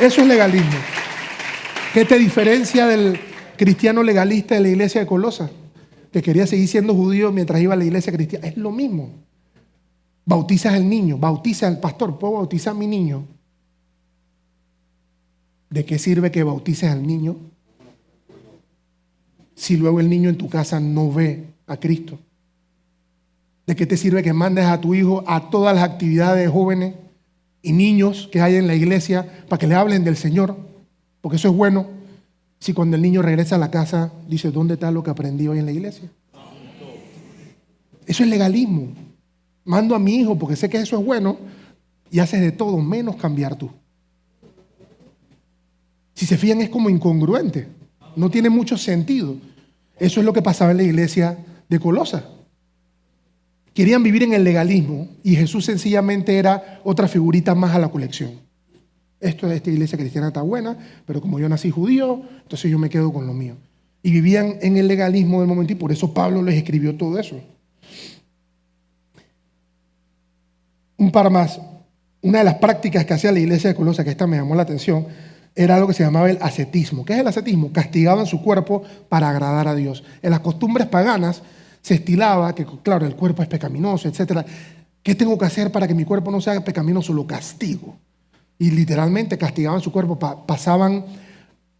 Eso es legalismo. ¿Qué te diferencia del cristiano legalista de la iglesia de Colosas, que quería seguir siendo judío mientras iba a la iglesia cristiana? Es lo mismo. Bautizas al niño, bautiza al pastor. ¿Puedo bautizar a mi niño? ¿De qué sirve que bautices al niño si luego el niño en tu casa no ve a Cristo? ¿De qué te sirve que mandes a tu hijo a todas las actividades de jóvenes y niños que hay en la iglesia para que le hablen del Señor? Porque eso es bueno. Si cuando el niño regresa a la casa dice, ¿dónde está lo que aprendí hoy en la iglesia? Eso es legalismo. Mando a mi hijo porque sé que eso es bueno y haces de todo menos cambiar tú. Si se fijan, es como incongruente. No tiene mucho sentido. Eso es lo que pasaba en la iglesia de Colosas. Querían vivir en el legalismo y Jesús sencillamente era otra figurita más a la colección. Esto de esta iglesia cristiana está buena, pero como yo nací judío, entonces yo me quedo con lo mío. Y vivían en el legalismo del momento y por eso Pablo les escribió todo eso. Un par más. Una de las prácticas que hacía la iglesia de Colosas, que esta me llamó la atención, era algo que se llamaba el ascetismo. ¿Qué es el ascetismo? Castigaban su cuerpo para agradar a Dios. En las costumbres paganas se estilaba que, claro, el cuerpo es pecaminoso, etc. ¿Qué tengo que hacer para que mi cuerpo no sea pecaminoso? Lo castigo. Y literalmente castigaban su cuerpo. Pasaban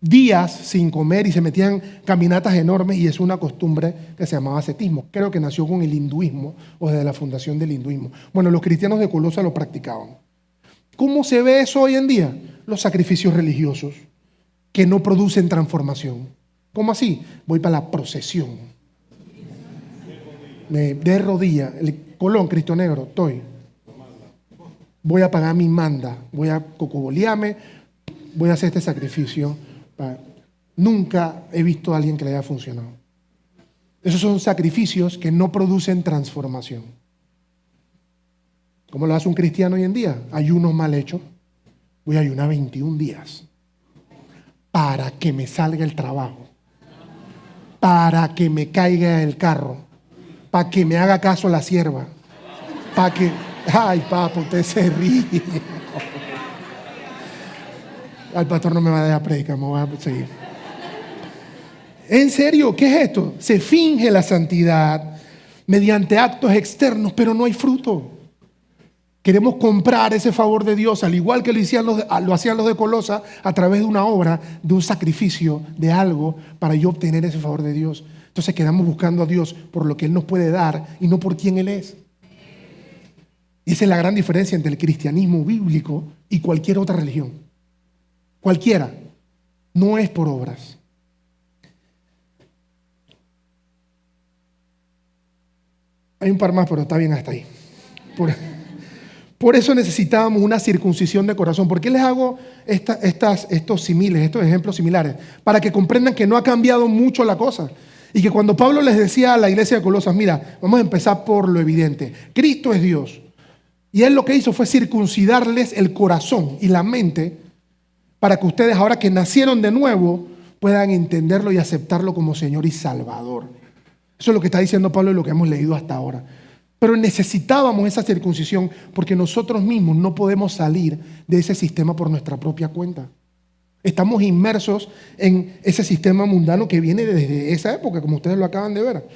días sin comer y se metían caminatas enormes y es una costumbre que se llamaba ascetismo. Creo que nació con el hinduismo o desde la fundación del hinduismo. Bueno, los cristianos de Colosas lo practicaban. ¿Cómo se ve eso hoy en día? Los sacrificios religiosos que no producen transformación. ¿Cómo así? Voy para la procesión. Me de rodilla, el Colón, Cristo Negro, estoy. Voy a pagar mi manda, voy a cocobolearme, voy a hacer este sacrificio. Nunca he visto a alguien que le haya funcionado. Esos son sacrificios que no producen transformación. ¿Cómo lo hace un cristiano hoy en día? Ayunos mal hechos. Voy a ayunar 21 días para que me salga el trabajo, para que me caiga el carro, para que me haga caso la sierva, para que... Ay, papá, usted se ríe. Al pastor no me va a dejar predicar, me voy a seguir. En serio, ¿qué es esto? Se finge la santidad mediante actos externos, pero no hay fruto. Queremos comprar ese favor de Dios, al igual que lo hacían los de Colosas, a través de una obra, de un sacrificio, de algo, para yo obtener ese favor de Dios. Entonces quedamos buscando a Dios por lo que Él nos puede dar y no por quién Él es. Y esa es la gran diferencia entre el cristianismo bíblico y cualquier otra religión. Cualquiera. No es por obras. Hay un par más, pero está bien hasta ahí. Por eso necesitábamos una circuncisión de corazón. ¿Por qué les hago estos ejemplos similares? Para que comprendan que no ha cambiado mucho la cosa. Y que cuando Pablo les decía a la iglesia de Colosas, mira, vamos a empezar por lo evidente. Cristo es Dios. Y Él lo que hizo fue circuncidarles el corazón y la mente para que ustedes, ahora que nacieron de nuevo, puedan entenderlo y aceptarlo como Señor y Salvador. Eso es lo que está diciendo Pablo y lo que hemos leído hasta ahora. Pero necesitábamos esa circuncisión porque nosotros mismos no podemos salir de ese sistema por nuestra propia cuenta. Estamos inmersos en ese sistema mundano que viene desde esa época, como ustedes lo acaban de ver.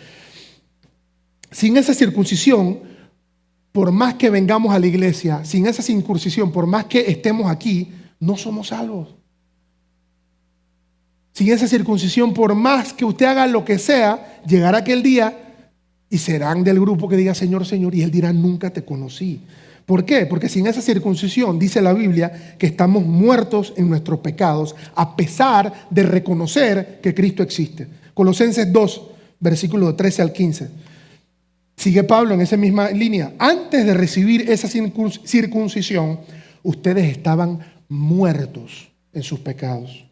Sin esa circuncisión, por más que vengamos a la iglesia, sin esa circuncisión, por más que estemos aquí, no somos salvos. Sin esa circuncisión, por más que usted haga lo que sea, llegará aquel día y serán del grupo que diga Señor, Señor, y él dirá nunca te conocí. ¿Por qué? Porque sin esa circuncisión, dice la Biblia, que estamos muertos en nuestros pecados, a pesar de reconocer que Cristo existe. Colosenses 2, versículos 13 al 15. Sigue Pablo en esa misma línea. Antes de recibir esa circuncisión, ustedes estaban muertos en sus pecados.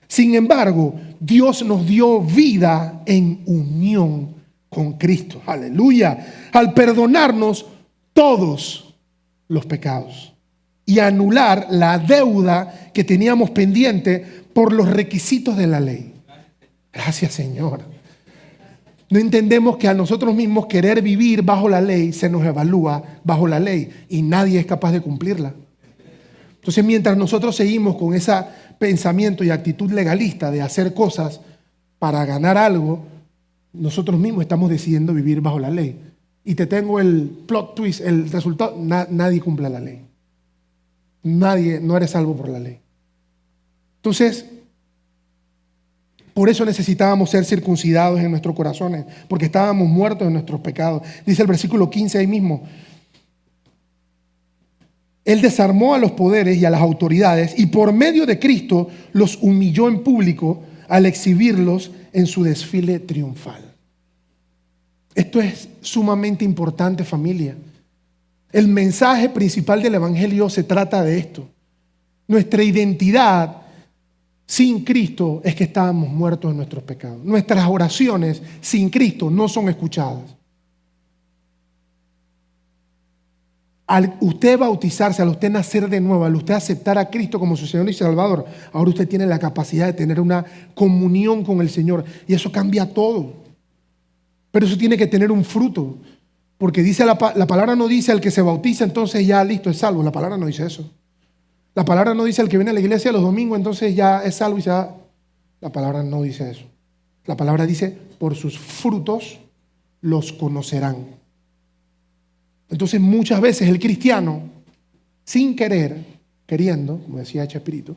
Sin embargo, Dios nos dio vida en unión con Cristo. Aleluya. Al perdonarnos todos los pecados y anular la deuda que teníamos pendiente por los requisitos de la ley. Gracias, Señor. No entendemos que a nosotros mismos querer vivir bajo la ley se nos evalúa bajo la ley y nadie es capaz de cumplirla. Entonces, mientras nosotros seguimos con ese pensamiento y actitud legalista de hacer cosas para ganar algo, nosotros mismos estamos decidiendo vivir bajo la ley. Y te tengo el plot twist, el resultado, nadie cumple la ley. Nadie, no eres salvo por la ley. Entonces, por eso necesitábamos ser circuncidados en nuestros corazones, porque estábamos muertos en nuestros pecados. Dice el versículo 15 ahí mismo. Él desarmó a los poderes y a las autoridades y por medio de Cristo los humilló en público al exhibirlos en su desfile triunfal. Esto es sumamente importante, familia. El mensaje principal del Evangelio se trata de esto. Nuestra identidad sin Cristo es que estábamos muertos en nuestros pecados. Nuestras oraciones sin Cristo no son escuchadas. Al usted bautizarse, al usted nacer de nuevo, al usted aceptar a Cristo como su Señor y Salvador, ahora usted tiene la capacidad de tener una comunión con el Señor y eso cambia todo. Pero eso tiene que tener un fruto, porque dice la palabra no dice al que se bautiza entonces ya listo, es salvo. La palabra no dice eso. La palabra no dice al que viene a la iglesia los domingos entonces ya es salvo y se va. La palabra no dice eso. La palabra dice por sus frutos los conocerán. Entonces muchas veces el cristiano, sin querer, queriendo, como decía Chespirito,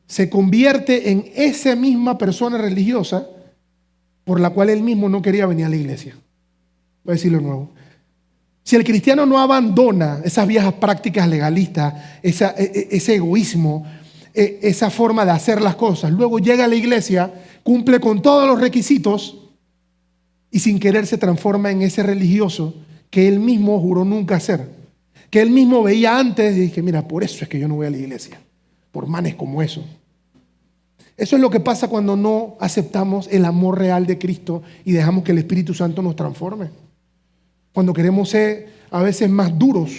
se convierte en esa misma persona religiosa por la cual él mismo no quería venir a la iglesia. Voy a decirlo de nuevo. Si el cristiano no abandona esas viejas prácticas legalistas, ese egoísmo, esa forma de hacer las cosas, luego llega a la iglesia, cumple con todos los requisitos y sin querer se transforma en ese religioso que él mismo juró nunca hacer, que él mismo veía antes y dije, mira, por eso es que yo no voy a la iglesia, por manes como eso. Eso es lo que pasa cuando no aceptamos el amor real de Cristo y dejamos que el Espíritu Santo nos transforme. Cuando queremos ser a veces más duros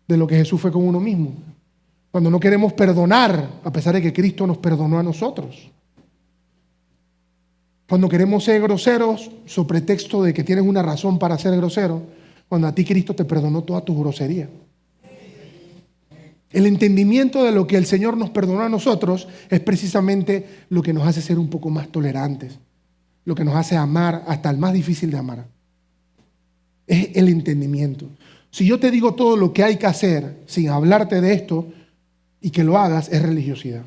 de lo que Jesús fue con uno mismo. Cuando no queremos perdonar a pesar de que Cristo nos perdonó a nosotros. Cuando queremos ser groseros sobre pretexto de que tienes una razón para ser grosero, cuando a ti Cristo te perdonó toda tu grosería. El entendimiento de lo que el Señor nos perdonó a nosotros es precisamente lo que nos hace ser un poco más tolerantes, lo que nos hace amar hasta el más difícil de amar. Es el entendimiento. Si yo te digo todo lo que hay que hacer sin hablarte de esto y que lo hagas, es religiosidad.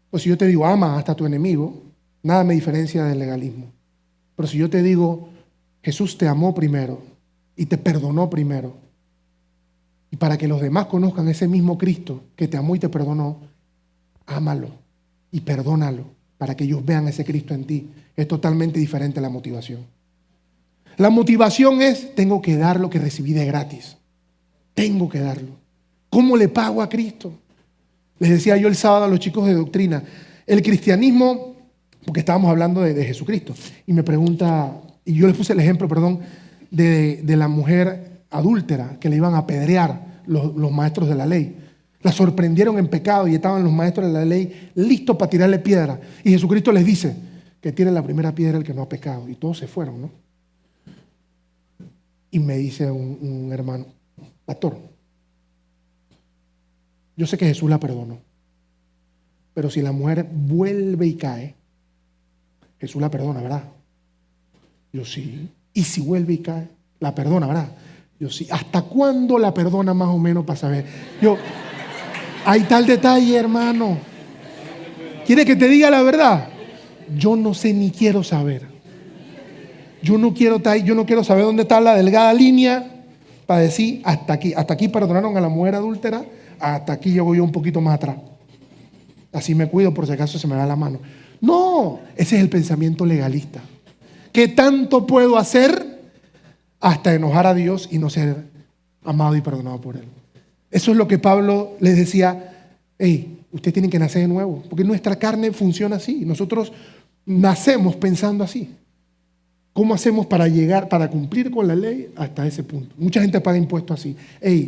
O si yo te digo ama hasta a tu enemigo, nada me diferencia del legalismo. Pero si yo te digo Jesús te amó primero y te perdonó primero, y para que los demás conozcan ese mismo Cristo que te amó y te perdonó, ámalo y perdónalo para que ellos vean ese Cristo en ti. Es totalmente diferente la motivación. La motivación es, tengo que dar lo que recibí de gratis. Tengo que darlo. ¿Cómo le pago a Cristo? Les decía yo el sábado a los chicos de doctrina, el cristianismo, porque estábamos hablando de Jesucristo, y me pregunta, y yo les puse el ejemplo, de la mujer adúltera que le iban a apedrear los maestros de la ley. La sorprendieron en pecado y estaban los maestros de la ley listos para tirarle piedra. Y Jesucristo les dice que tire la primera piedra el que no ha pecado. Y todos se fueron, ¿no? Y me dice un hermano, pastor, yo sé que Jesús la perdonó, pero si la mujer vuelve y cae, Jesús la perdona, ¿verdad? Yo sí. Y si vuelve y cae, la perdona, ¿verdad? Yo sí. ¿Hasta cuándo la perdona más o menos para saber? Hay tal detalle, hermano. ¿Quiere que te diga la verdad? Yo no sé ni quiero saber. Yo no quiero saber dónde está la delgada línea para decir hasta aquí perdonaron a la mujer adúltera, hasta aquí llego yo un poquito más atrás. Así me cuido por si acaso se me va la mano. No, ese es el pensamiento legalista. ¿Qué tanto puedo hacer hasta enojar a Dios y no ser amado y perdonado por Él? Eso es lo que Pablo les decía, ustedes tienen que nacer de nuevo, porque nuestra carne funciona así. Nosotros nacemos pensando así. ¿Cómo hacemos para cumplir con la ley hasta ese punto? Mucha gente paga impuestos así.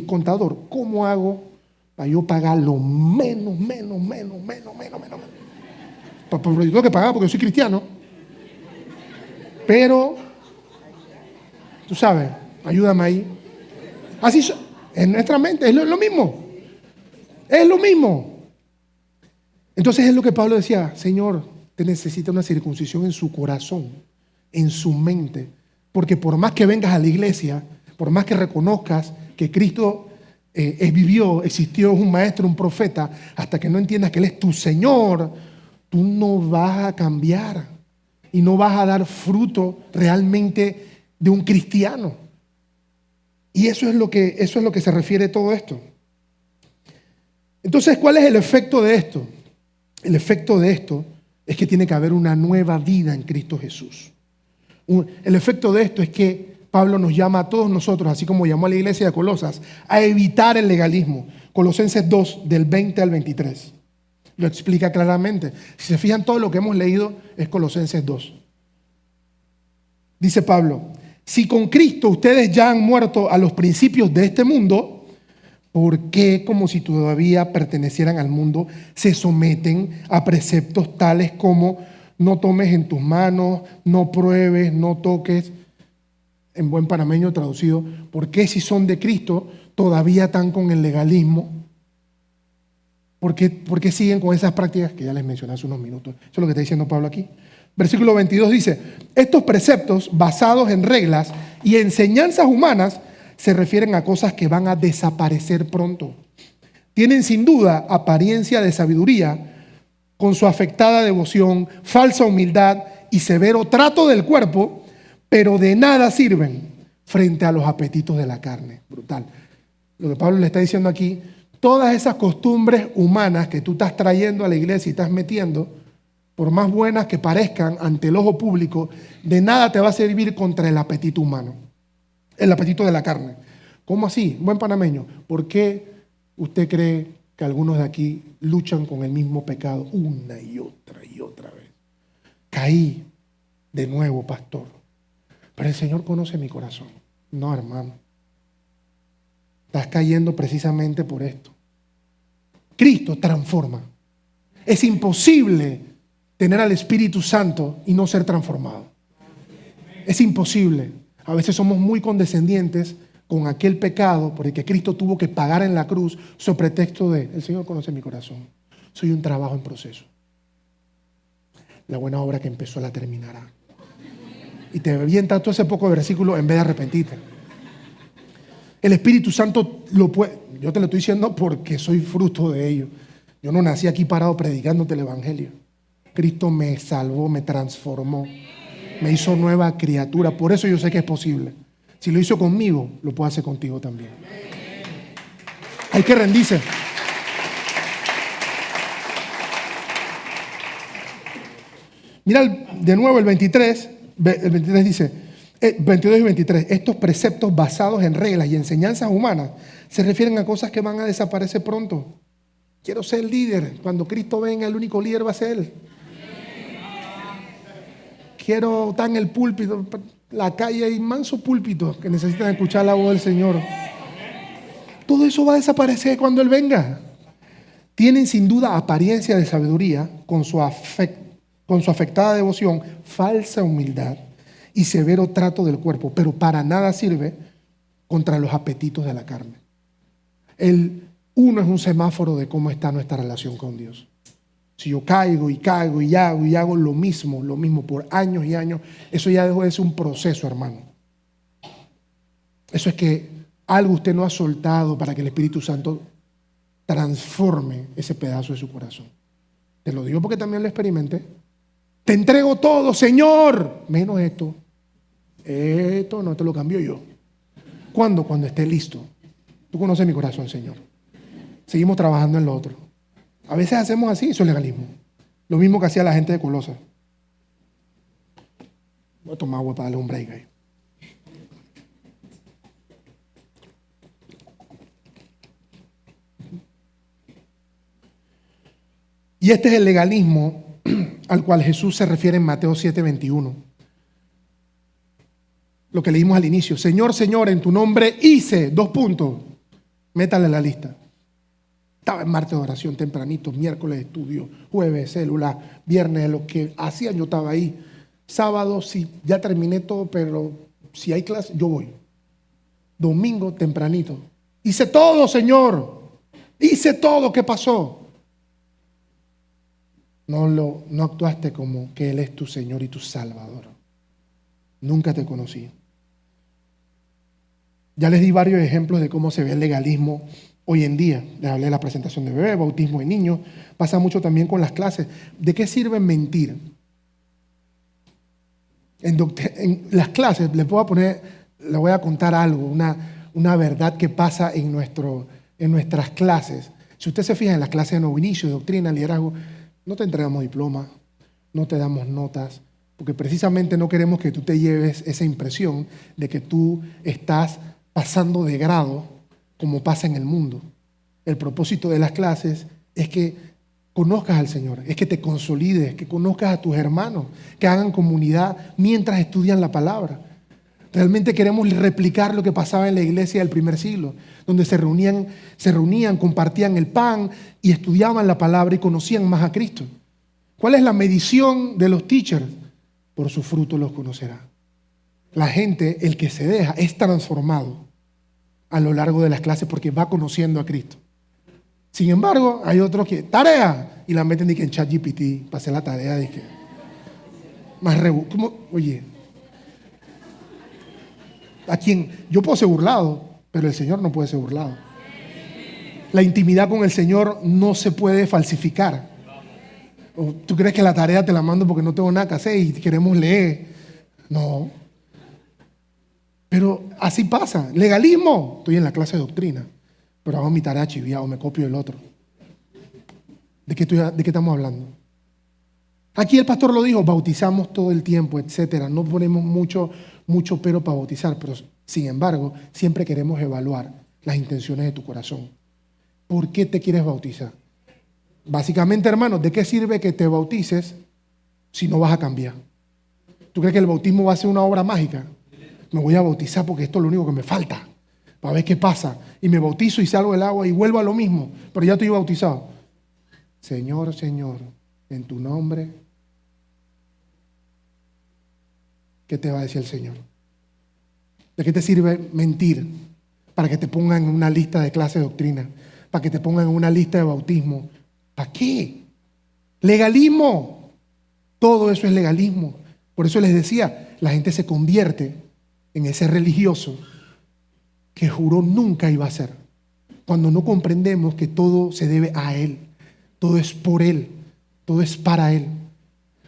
Contador, ¿cómo hago para yo pagar lo menos? Yo tengo que pagar porque yo soy cristiano. Pero, tú sabes, ayúdame ahí. Así en nuestra mente, es lo mismo. Es lo mismo. Entonces es lo que Pablo decía, Señor, te necesita una circuncisión en su corazón, en su mente. Porque por más que vengas a la iglesia, por más que reconozcas que Cristo vivió, existió, es un maestro, un profeta, hasta que no entiendas que Él es tu Señor, tú no vas a cambiar y no vas a dar fruto realmente de un cristiano. Y eso es lo que se refiere todo esto. Entonces, ¿cuál es el efecto de esto? El efecto de esto es que tiene que haber una nueva vida en Cristo Jesús. El efecto de esto es que Pablo nos llama a todos nosotros, así como llamó a la iglesia de Colosas, a evitar el legalismo. Colosenses 2, del 20 al 23. Lo explica claramente. Si se fijan, todo lo que hemos leído es Colosenses 2. Dice Pablo, si con Cristo ustedes ya han muerto a los principios de este mundo, ¿por qué, como si todavía pertenecieran al mundo, se someten a preceptos tales como no tomes en tus manos, no pruebes, no toques? En buen panameño traducido, ¿por qué si son de Cristo todavía están con el legalismo? ¿Por qué siguen con esas prácticas que ya les mencioné hace unos minutos? Eso es lo que está diciendo Pablo aquí. Versículo 22 dice, estos preceptos basados en reglas y enseñanzas humanas se refieren a cosas que van a desaparecer pronto. Tienen sin duda apariencia de sabiduría, con su afectada devoción, falsa humildad y severo trato del cuerpo, pero de nada sirven frente a los apetitos de la carne. Brutal. Lo que Pablo le está diciendo aquí, todas esas costumbres humanas que tú estás trayendo a la iglesia y estás metiendo, por más buenas que parezcan ante el ojo público, de nada te va a servir contra el apetito humano, el apetito de la carne. ¿Cómo así? Buen panameño, ¿por qué usted cree que algunos de aquí luchan con el mismo pecado una y otra vez? Caí de nuevo, pastor, pero el Señor conoce mi corazón. No, hermano, estás cayendo precisamente por esto. Cristo transforma. Es imposible tener al Espíritu Santo y no ser transformado. Es imposible. A veces somos muy condescendientes con aquel pecado por el que Cristo tuvo que pagar en la cruz sobre pretexto de, el Señor conoce mi corazón, soy un trabajo en proceso. La buena obra que empezó la terminará. Y te avienta todo ese poco versículo en vez de arrepentirte. El Espíritu Santo lo puede, yo te lo estoy diciendo porque soy fruto de ello. Yo no nací aquí parado predicándote el Evangelio. Cristo me salvó, me transformó, me hizo nueva criatura. Por eso yo sé que es posible. Si lo hizo conmigo, lo puede hacer contigo también. Hay que rendirse. Mira de nuevo el 23. El 23 dice, 22 y 23, estos preceptos basados en reglas y enseñanzas humanas se refieren a cosas que van a desaparecer pronto. Quiero ser líder. Cuando Cristo venga, el único líder va a ser Él. Quiero estar en el púlpito, la calle, hay mansos púlpitos que necesitan escuchar la voz del Señor. Todo eso va a desaparecer cuando Él venga. Tienen sin duda apariencia de sabiduría con su afectada devoción, falsa humildad y severo trato del cuerpo, pero para nada sirve contra los apetitos de la carne. El uno es un semáforo de cómo está nuestra relación con Dios. Si yo caigo y caigo y hago lo mismo por años y años, eso ya dejó de ser un proceso, hermano. Eso es que algo usted no ha soltado para que el Espíritu Santo transforme ese pedazo de su corazón. Te lo digo porque también lo experimenté. Te entrego todo, Señor, menos esto. Esto no te lo cambio yo. ¿Cuándo? Cuando esté listo. Tú conoces mi corazón, Señor. Seguimos trabajando en lo otro. A veces hacemos así, eso es legalismo. Lo mismo que hacía la gente de Colosa. Voy a tomar agua para darle un break ahí. Y este es el legalismo al cual Jesús se refiere en Mateo 7:21. Lo que leímos al inicio. Señor, Señor, en tu nombre hice, 2 puntos. Métale la lista. Estaba en martes de oración tempranito, miércoles estudio, jueves célula, viernes lo que hacían yo estaba ahí. Sábado sí, ya terminé todo, pero si hay clase yo voy. Domingo tempranito. Hice todo, Señor. Hice todo. ¿Qué pasó? No actuaste como que Él es tu Señor y tu Salvador. Nunca te conocí. Ya les di varios ejemplos de cómo se ve el legalismo hoy en día. Les hablé de la presentación de bebé, bautismo de niños. Pasa mucho también con las clases. ¿De qué sirve mentir? En las clases le voy a contar algo, una verdad que pasa en nuestras clases. Si usted se fija en las clases de nuevo inicio, de doctrina, liderazgo, no te entregamos diploma, no te damos notas, porque precisamente no queremos que tú te lleves esa impresión de que tú estás pasando de grado como pasa en el mundo. El propósito de las clases es que conozcas al Señor, es que te consolides, que conozcas a tus hermanos, que hagan comunidad mientras estudian la palabra. Realmente queremos replicar lo que pasaba en la iglesia del primer siglo, donde se reunían, compartían el pan y estudiaban la palabra y conocían más a Cristo. ¿Cuál es la medición de los teachers? Por su fruto los conocerá. La gente, el que se deja, es transformado a lo largo de las clases porque va conociendo a Cristo. Sin embargo, hay otros que, tarea, y la meten en ChatGPT para hacer la tarea. Más oye, a quien yo puedo ser burlado, pero el Señor no puede ser burlado. La intimidad con el Señor no se puede falsificar. ¿O tú crees que la tarea te la mando porque no tengo nada que hacer y queremos leer? No. Pero así pasa. Legalismo. Estoy en la clase de doctrina, pero hago mi tarea chiviado, me copio del otro. ¿De qué estamos hablando? Aquí el pastor lo dijo, bautizamos todo el tiempo, etcétera. No ponemos mucho pero para bautizar, pero sin embargo, siempre queremos evaluar las intenciones de tu corazón. ¿Por qué te quieres bautizar? Básicamente, hermanos, ¿de qué sirve que te bautices si no vas a cambiar? ¿Tú crees que el bautismo va a ser una obra mágica? Me voy a bautizar porque esto es lo único que me falta, para ver qué pasa. Y me bautizo y salgo del agua y vuelvo a lo mismo, pero ya estoy bautizado. Señor, Señor, en tu nombre, ¿qué te va a decir el Señor? ¿De qué te sirve mentir? Para que te pongan en una lista de clase de doctrina, para que te pongan en una lista de bautismo. ¿Para qué? Legalismo. Todo eso es legalismo. Por eso les decía, la gente se convierte en ese religioso que juró nunca iba a ser. Cuando no comprendemos que todo se debe a Él, todo es por Él, todo es para Él.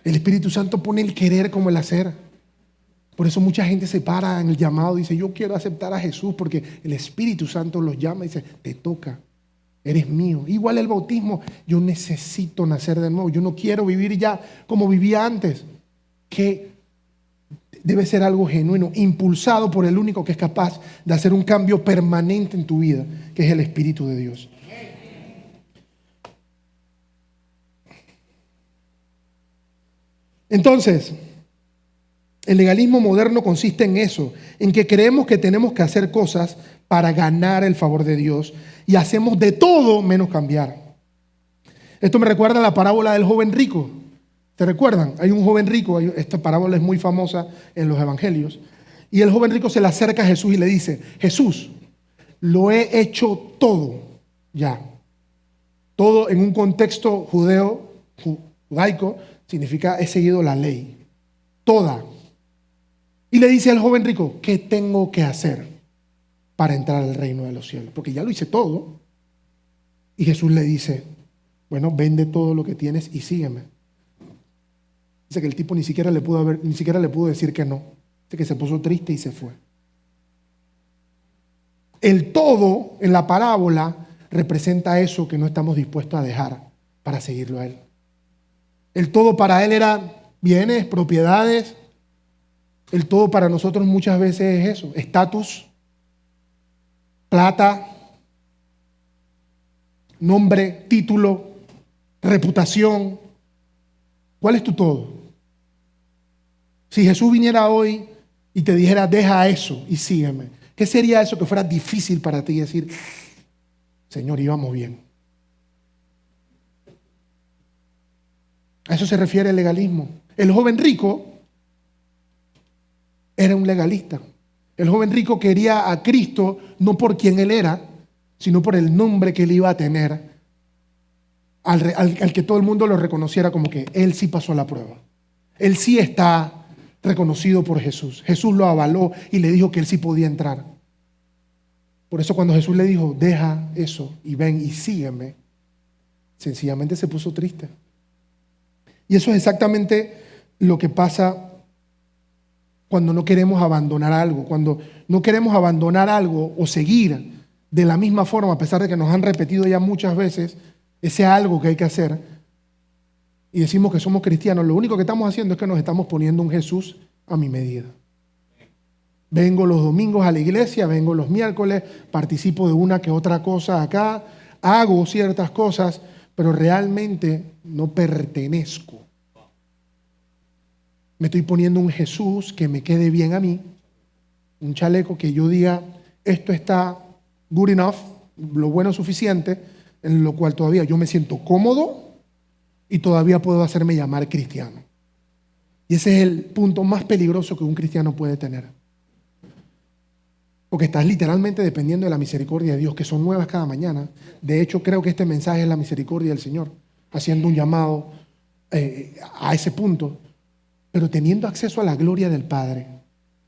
El Espíritu Santo pone el querer como el hacer. Por eso mucha gente se para en el llamado y dice, yo quiero aceptar a Jesús porque el Espíritu Santo los llama y dice, te toca, eres mío. Igual el bautismo, yo necesito nacer de nuevo, yo no quiero vivir ya como vivía antes. Que debe ser algo genuino, impulsado por el único que es capaz de hacer un cambio permanente en tu vida, que es el Espíritu de Dios. Entonces, el legalismo moderno consiste en eso, en que creemos que tenemos que hacer cosas para ganar el favor de Dios y hacemos de todo menos cambiar. Esto me recuerda a la parábola del joven rico. ¿Te recuerdan? Hay un joven rico, esta parábola es muy famosa en los evangelios, y el joven rico se le acerca a Jesús y le dice, Jesús, lo he hecho todo ya. Todo en un contexto judeo judaico significa he seguido la ley, toda. Y le dice al joven rico, ¿qué tengo que hacer para entrar al reino de los cielos? Porque ya lo hice todo. Y Jesús le dice, bueno, vende todo lo que tienes y sígueme. Dice que el tipo ni siquiera le pudo decir que no. Dice que se puso triste y se fue. El todo en la parábola representa eso que no estamos dispuestos a dejar para seguirlo a Él. El todo para Él era bienes, propiedades. El todo para nosotros muchas veces es eso, estatus, plata, nombre, título, reputación. ¿Cuál es tu todo? Si Jesús viniera hoy y te dijera, deja eso y sígueme, ¿qué sería eso que fuera difícil para ti decir, Señor, íbamos bien? A eso se refiere el legalismo. El joven rico era un legalista. El joven rico quería a Cristo no por quien Él era, sino por el nombre que Él iba a tener, al que todo el mundo lo reconociera como que Él sí pasó la prueba. Él sí está reconocido por Jesús. Jesús lo avaló y le dijo que Él sí podía entrar. Por eso cuando Jesús le dijo, deja eso y ven y sígueme, sencillamente se puso triste. Y eso es exactamente lo que pasa cuando no queremos abandonar algo. Cuando no queremos abandonar algo o seguir de la misma forma, a pesar de que nos han repetido ya muchas veces ese algo que hay que hacer, y decimos que somos cristianos, lo único que estamos haciendo es que nos estamos poniendo un Jesús a mi medida. Vengo los domingos a la iglesia, vengo los miércoles, participo de una que otra cosa acá, hago ciertas cosas, pero realmente no pertenezco. Me estoy poniendo un Jesús que me quede bien a mí, un chaleco que yo diga, esto está good enough, lo bueno suficiente, en lo cual todavía yo me siento cómodo y todavía puedo hacerme llamar cristiano. Y ese es el punto más peligroso que un cristiano puede tener. Porque estás literalmente dependiendo de la misericordia de Dios, que son nuevas cada mañana. De hecho, creo que este mensaje es la misericordia del Señor, haciendo un llamado a ese punto, pero teniendo acceso a la gloria del Padre,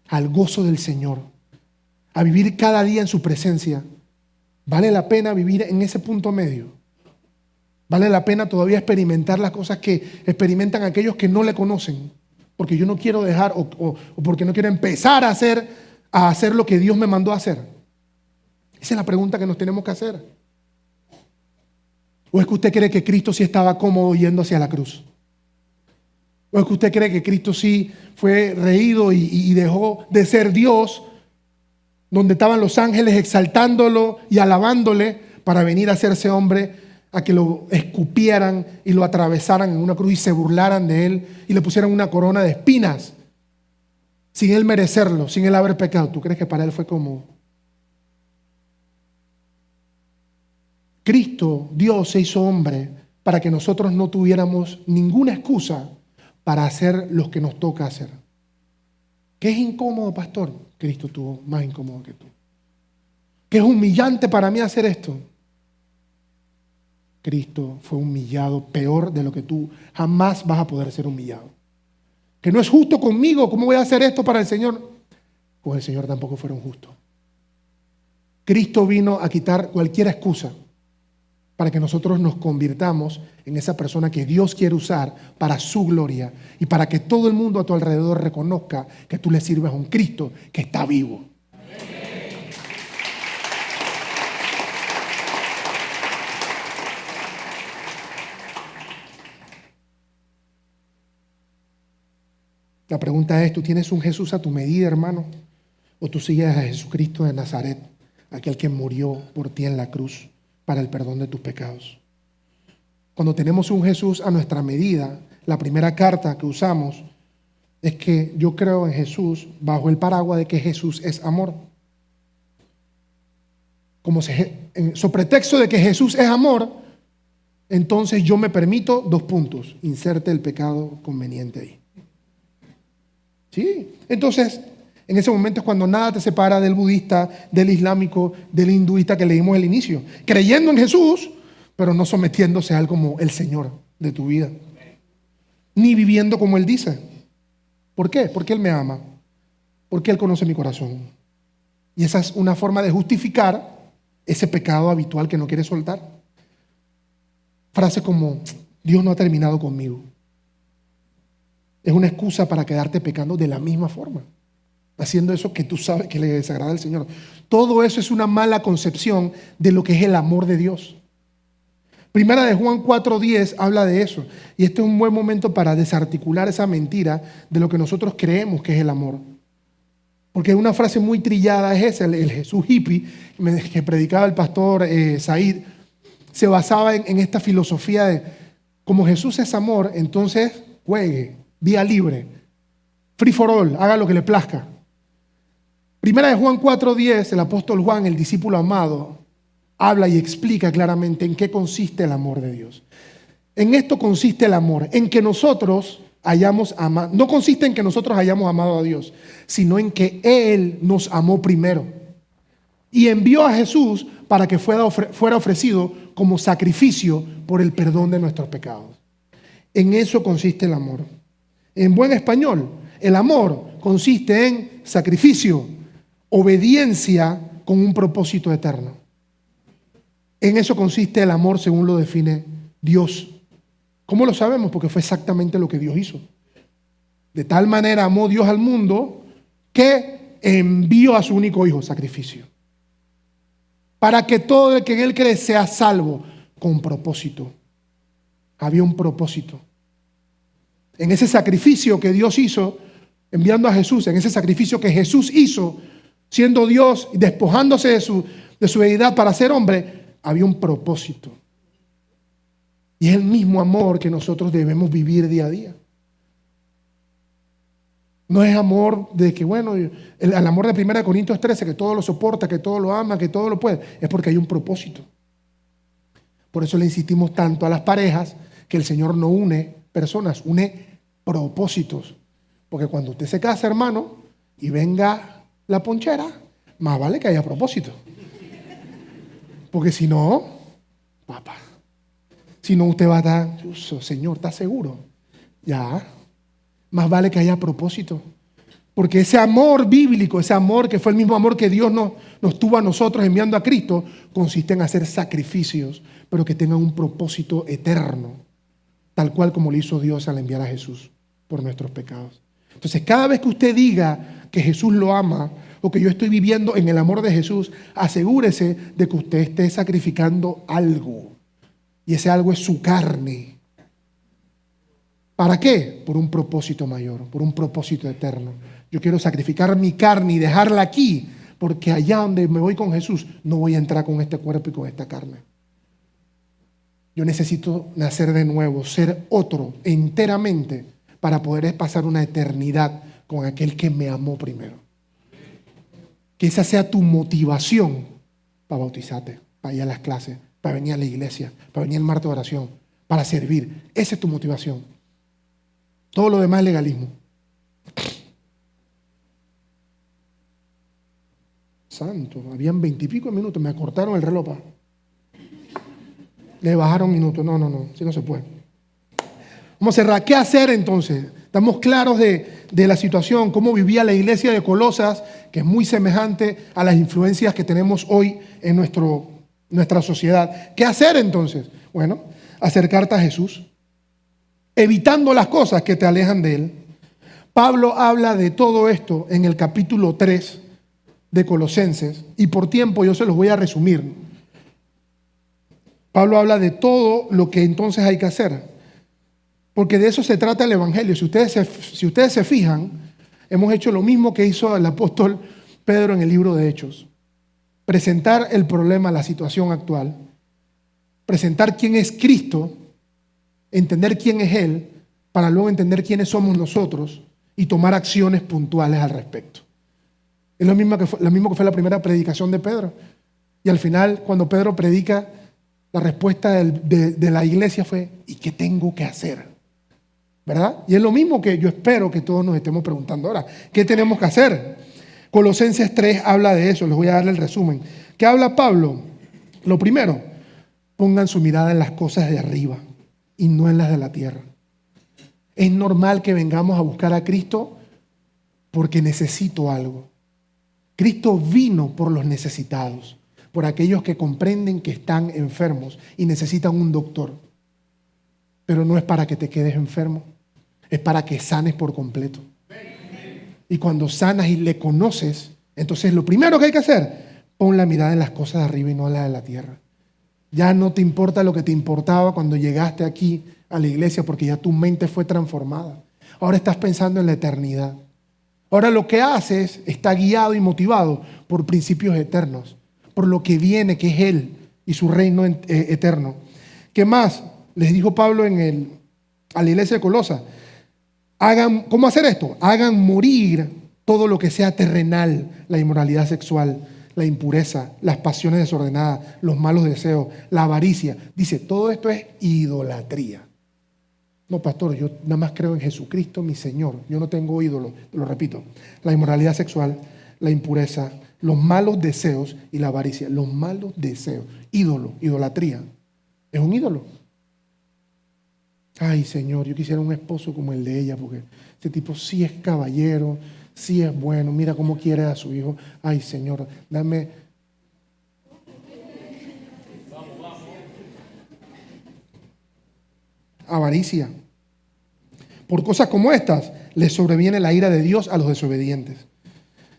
al gozo del Señor, a vivir cada día en su presencia. ¿Vale la pena vivir en ese punto medio? ¿Vale la pena todavía experimentar las cosas que experimentan aquellos que no le conocen? Porque yo no quiero dejar o porque no quiero empezar a hacer lo que Dios me mandó a hacer. Esa es la pregunta que nos tenemos que hacer. ¿O es que usted cree que Cristo sí estaba cómodo yendo hacia la cruz? ¿O es que usted cree que Cristo sí fue reído y dejó de ser Dios, donde estaban los ángeles exaltándolo y alabándole para venir a hacerse hombre, a que lo escupieran y lo atravesaran en una cruz y se burlaran de él y le pusieran una corona de espinas sin él merecerlo, sin él haber pecado? ¿Tú crees que para él fue cómodo? Cristo, Dios, se hizo hombre para que nosotros no tuviéramos ninguna excusa para hacer lo que nos toca hacer. ¿Qué es incómodo, pastor? Cristo tuvo más incómodo que tú. ¿Qué es humillante para mí hacer esto? Cristo fue humillado peor de lo que tú jamás vas a poder ser humillado. Que no es justo conmigo, ¿cómo voy a hacer esto para el Señor? Pues el Señor tampoco fueron justos. Cristo vino a quitar cualquier excusa para que nosotros nos convirtamos en esa persona que Dios quiere usar para su gloria y para que todo el mundo a tu alrededor reconozca que tú le sirves a un Cristo que está vivo. La pregunta es, ¿tú tienes un Jesús a tu medida, hermano? ¿O tú sigues a Jesucristo de Nazaret, aquel que murió por ti en la cruz para el perdón de tus pecados? Cuando tenemos un Jesús a nuestra medida, la primera carta que usamos es que yo creo en Jesús bajo el paraguas de que Jesús es amor. Sobre pretexto de que Jesús es amor, entonces yo me permito 2 puntos. Inserte el pecado conveniente ahí. ¿Sí? Entonces, en ese momento es cuando nada te separa del budista, del islámico, del hinduista que leímos al inicio. Creyendo en Jesús, pero no sometiéndose a él como el Señor. de tu vida. Ni viviendo como Él dice. ¿Por qué? Porque Él me ama. Porque Él conoce mi corazón. Y esa es una forma de justificar ese pecado habitual que no quiere soltar. Frases como, Dios no ha terminado conmigo. Es una excusa para quedarte pecando de la misma forma, haciendo eso que tú sabes que le desagrada al Señor. Todo eso es una mala concepción de lo que es el amor de Dios. Primera de Juan 4:10 habla de eso. Y este es un buen momento para desarticular esa mentira de lo que nosotros creemos que es el amor. Porque una frase muy trillada es esa, el Jesús hippie que predicaba el pastor Said, se basaba en esta filosofía de, como Jesús es amor, entonces juegue, vía libre, free for all, haga lo que le plazca. Primera de Juan 4:10, el apóstol Juan, el discípulo amado, habla y explica claramente en qué consiste el amor de Dios. En esto consiste el amor, en que nosotros hayamos amado, no consiste en que nosotros hayamos amado a Dios, sino en que Él nos amó primero y envió a Jesús para que fuera ofrecido como sacrificio por el perdón de nuestros pecados. En eso consiste el amor. En buen español, el amor consiste en sacrificio, obediencia con un propósito eterno. En eso consiste el amor según lo define Dios. ¿Cómo lo sabemos? Porque fue exactamente lo que Dios hizo. De tal manera amó Dios al mundo que envió a su único hijo, sacrificio. Para que todo el que en Él cree sea salvo, con propósito. Había un propósito. En ese sacrificio que Dios hizo, enviando a Jesús, en ese sacrificio que Jesús hizo, siendo Dios y despojándose de su deidad para ser hombre, había un propósito. Y es el mismo amor que nosotros debemos vivir día a día. No es amor de que, bueno, el amor de 1 Corintios 13, que todo lo soporta, que todo lo ama, que todo lo puede. Es porque hay un propósito. Por eso le insistimos tanto a las parejas que el Señor no une personas, une propósitos. Porque cuando usted se casa, hermano, y venga la ponchera, más vale que haya propósito. Porque si no, papá, si no usted va a estar, Señor, ¿está seguro? Ya, más vale que haya propósito. Porque ese amor bíblico, ese amor que fue el mismo amor que Dios nos tuvo a nosotros enviando a Cristo, consiste en hacer sacrificios, pero que tengan un propósito eterno, tal cual como lo hizo Dios al enviar a Jesús por nuestros pecados. Entonces, cada vez que usted diga que Jesús lo ama o que yo estoy viviendo en el amor de Jesús, asegúrese de que usted esté sacrificando algo. Y ese algo es su carne. ¿Para qué? Por un propósito mayor, por un propósito eterno. Yo quiero sacrificar mi carne y dejarla aquí, porque allá donde me voy con Jesús, no voy a entrar con este cuerpo y con esta carne. Yo necesito nacer de nuevo, ser otro enteramente, para poder pasar una eternidad con aquel que me amó primero. Que esa sea tu motivación para bautizarte, para ir a las clases, para venir a la iglesia, para venir al martes de oración, para servir. Esa es tu motivación. Todo lo demás es legalismo. Santo, habían 20 y pico minutos, me acortaron el reloj. Le bajaron minutos. No, si no se puede. Vamos a cerrar. ¿Qué hacer entonces? Estamos claros de la situación, cómo vivía la iglesia de Colosas, que es muy semejante a las influencias que tenemos hoy en nuestra sociedad. ¿Qué hacer entonces? Bueno, acercarte a Jesús, evitando las cosas que te alejan de Él. Pablo habla de todo esto en el capítulo 3 de Colosenses, y por tiempo yo se los voy a resumir. Pablo habla de todo lo que entonces hay que hacer, porque de eso se trata el Evangelio. Si ustedes se fijan, hemos hecho lo mismo que hizo el apóstol Pedro en el libro de Hechos. Presentar el problema, la situación actual, presentar quién es Cristo, entender quién es Él, para luego entender quiénes somos nosotros y tomar acciones puntuales al respecto. Es lo mismo que fue la primera predicación de Pedro. Y al final, cuando Pedro predica, la respuesta de la iglesia fue, ¿y qué tengo que hacer? ¿Verdad? Y es lo mismo que yo espero que todos nos estemos preguntando ahora. ¿Qué tenemos que hacer? Colosenses 3 habla de eso. Les voy a darle el resumen. ¿Qué habla Pablo? Lo primero, pongan su mirada en las cosas de arriba y no en las de la tierra. Es normal que vengamos a buscar a Cristo porque necesito algo. Cristo vino por los necesitados, por aquellos que comprenden que están enfermos y necesitan un doctor. Pero no es para que te quedes enfermo, es para que sanes por completo. Y cuando sanas y le conoces, entonces lo primero que hay que hacer, pon la mirada en las cosas de arriba y no en las de la tierra. Ya no te importa lo que te importaba cuando llegaste aquí a la iglesia porque ya tu mente fue transformada. Ahora estás pensando en la eternidad. Ahora lo que haces está guiado y motivado por principios eternos, por lo que viene, que es Él y su reino eterno. ¿Qué más? Les dijo Pablo a la iglesia de Colosa. ¿Cómo hacer esto? Hagan morir todo lo que sea terrenal, la inmoralidad sexual, la impureza, las pasiones desordenadas, los malos deseos, la avaricia. Dice, todo esto es idolatría. No, pastor, yo nada más creo en Jesucristo, mi Señor. Yo no tengo ídolo, lo repito. La inmoralidad sexual, la impureza, los malos deseos y la avaricia. Los malos deseos. Ídolo, idolatría. Es un ídolo. Ay, Señor, yo quisiera un esposo como el de ella, porque este tipo sí es caballero, sí es bueno, mira cómo quiere a su hijo. Ay, Señor, dame. Avaricia. Por cosas como estas, les sobreviene la ira de Dios a los desobedientes.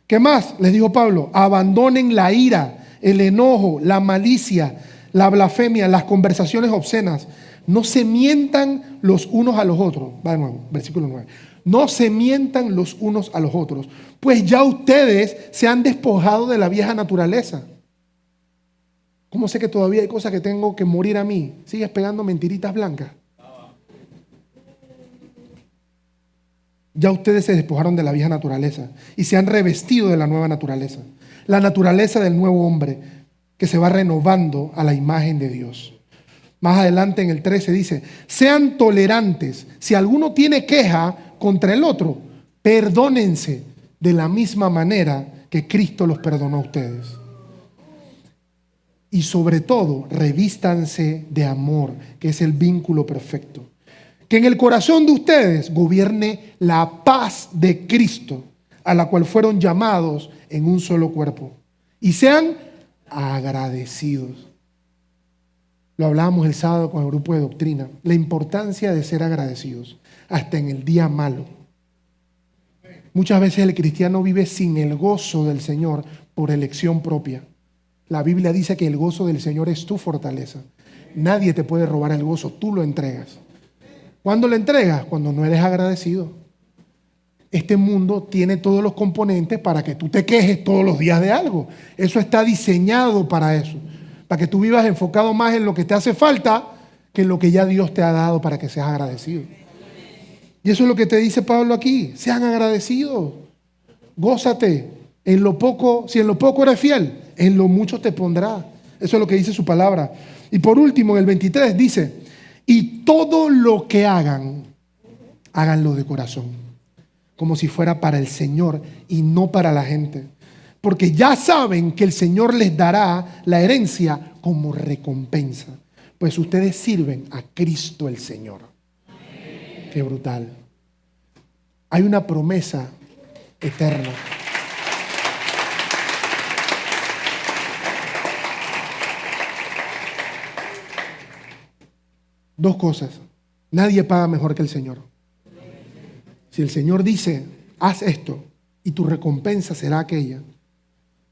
¿Qué más? Les dijo Pablo, abandonen la ira, el enojo, la malicia, la blasfemia, las conversaciones obscenas. No se mientan los unos a los otros. Va de nuevo, versículo 9. No se mientan los unos a los otros, pues ya ustedes se han despojado de la vieja naturaleza. ¿Cómo sé que todavía hay cosas que tengo que morir a mí? ¿Sigues pegando mentiritas blancas? Ya ustedes se despojaron de la vieja naturaleza y se han revestido de la nueva naturaleza. La naturaleza del nuevo hombre que se va renovando a la imagen de Dios. Más adelante en el 13 dice, sean tolerantes. Si alguno tiene queja contra el otro, perdónense de la misma manera que Cristo los perdonó a ustedes. Y sobre todo, revístanse de amor, que es el vínculo perfecto. Que en el corazón de ustedes gobierne la paz de Cristo, a la cual fueron llamados en un solo cuerpo. Y sean agradecidos. Lo hablábamos el sábado con el grupo de doctrina. La importancia de ser agradecidos, hasta en el día malo. Muchas veces el cristiano vive sin el gozo del Señor por elección propia. La Biblia dice que el gozo del Señor es tu fortaleza. Nadie te puede robar el gozo, tú lo entregas. ¿Cuándo lo entregas? Cuando no eres agradecido. Este mundo tiene todos los componentes para que tú te quejes todos los días de algo. Eso está diseñado para eso. Para que tú vivas enfocado más en lo que te hace falta que en lo que ya Dios te ha dado para que seas agradecido. Y eso es lo que te dice Pablo aquí. Sean agradecidos. Gózate. En lo poco, si en lo poco eres fiel, en lo mucho te pondrá. Eso es lo que dice su palabra. Y por último, en el 23 dice, y todo lo que hagan, háganlo de corazón, como si fuera para el Señor y no para la gente. Porque ya saben que el Señor les dará la herencia como recompensa. Pues ustedes sirven a Cristo el Señor. Amén. Qué brutal. Hay una promesa eterna. Dos cosas. Nadie paga mejor que el Señor. Si el Señor dice, haz esto y tu recompensa será aquella.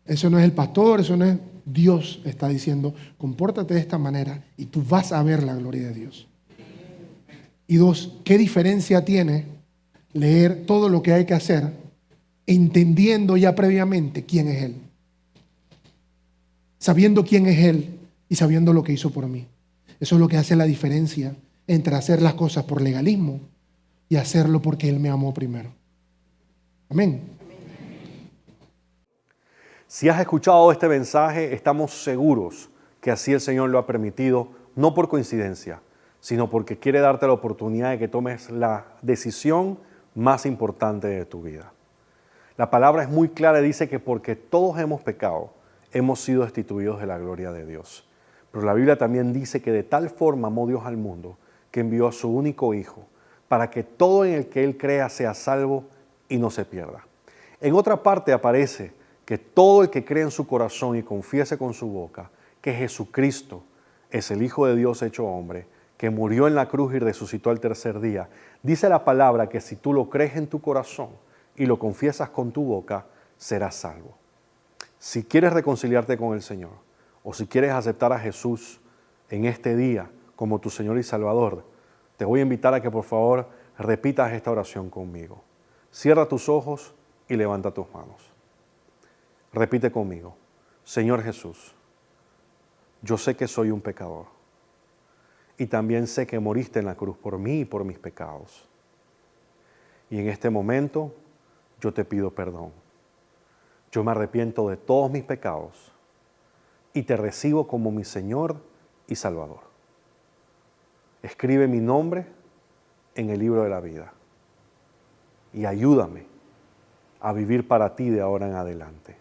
Eso no es el pastor, eso no es Dios. Está diciendo, compórtate de esta manera y tú vas a ver la gloria de Dios. Y dos, ¿qué diferencia tiene leer todo lo que hay que hacer entendiendo ya previamente quién es Él? Sabiendo quién es Él y sabiendo lo que hizo por mí. Eso es lo que hace la diferencia entre hacer las cosas por legalismo y hacerlo porque Él me amó primero. Amén. Si has escuchado este mensaje, estamos seguros que así el Señor lo ha permitido, no por coincidencia, sino porque quiere darte la oportunidad de que tomes la decisión más importante de tu vida. La palabra es muy clara y dice que porque todos hemos pecado, hemos sido destituidos de la gloria de Dios. Pero la Biblia también dice que de tal forma amó Dios al mundo, que que envió a su único Hijo, para que todo en el que Él crea sea salvo y no se pierda. En otra parte aparece que todo el que cree en su corazón y confiese con su boca que Jesucristo es el Hijo de Dios hecho hombre, que murió en la cruz y resucitó al tercer día, dice la palabra que si tú lo crees en tu corazón y lo confiesas con tu boca, serás salvo. Si quieres reconciliarte con el Señor, o si quieres aceptar a Jesús en este día como tu Señor y Salvador, te voy a invitar a que por favor repitas esta oración conmigo. Cierra tus ojos y levanta tus manos. Repite conmigo: Señor Jesús, yo sé que soy un pecador y también sé que moriste en la cruz por mí y por mis pecados. Y en este momento yo te pido perdón. Yo me arrepiento de todos mis pecados y te recibo como mi Señor y Salvador. Escribe mi nombre en el libro de la vida y ayúdame a vivir para ti de ahora en adelante.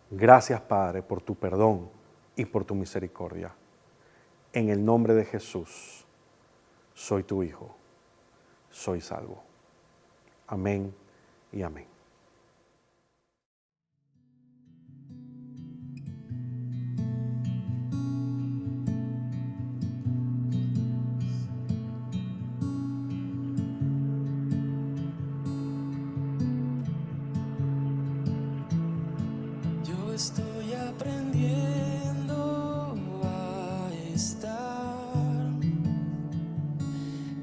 Gracias, Padre, por tu perdón y por tu misericordia. En el nombre de Jesús, soy tu Hijo, soy salvo. Amén y amén. Yo estoy aprendiendo a estar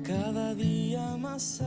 cada día más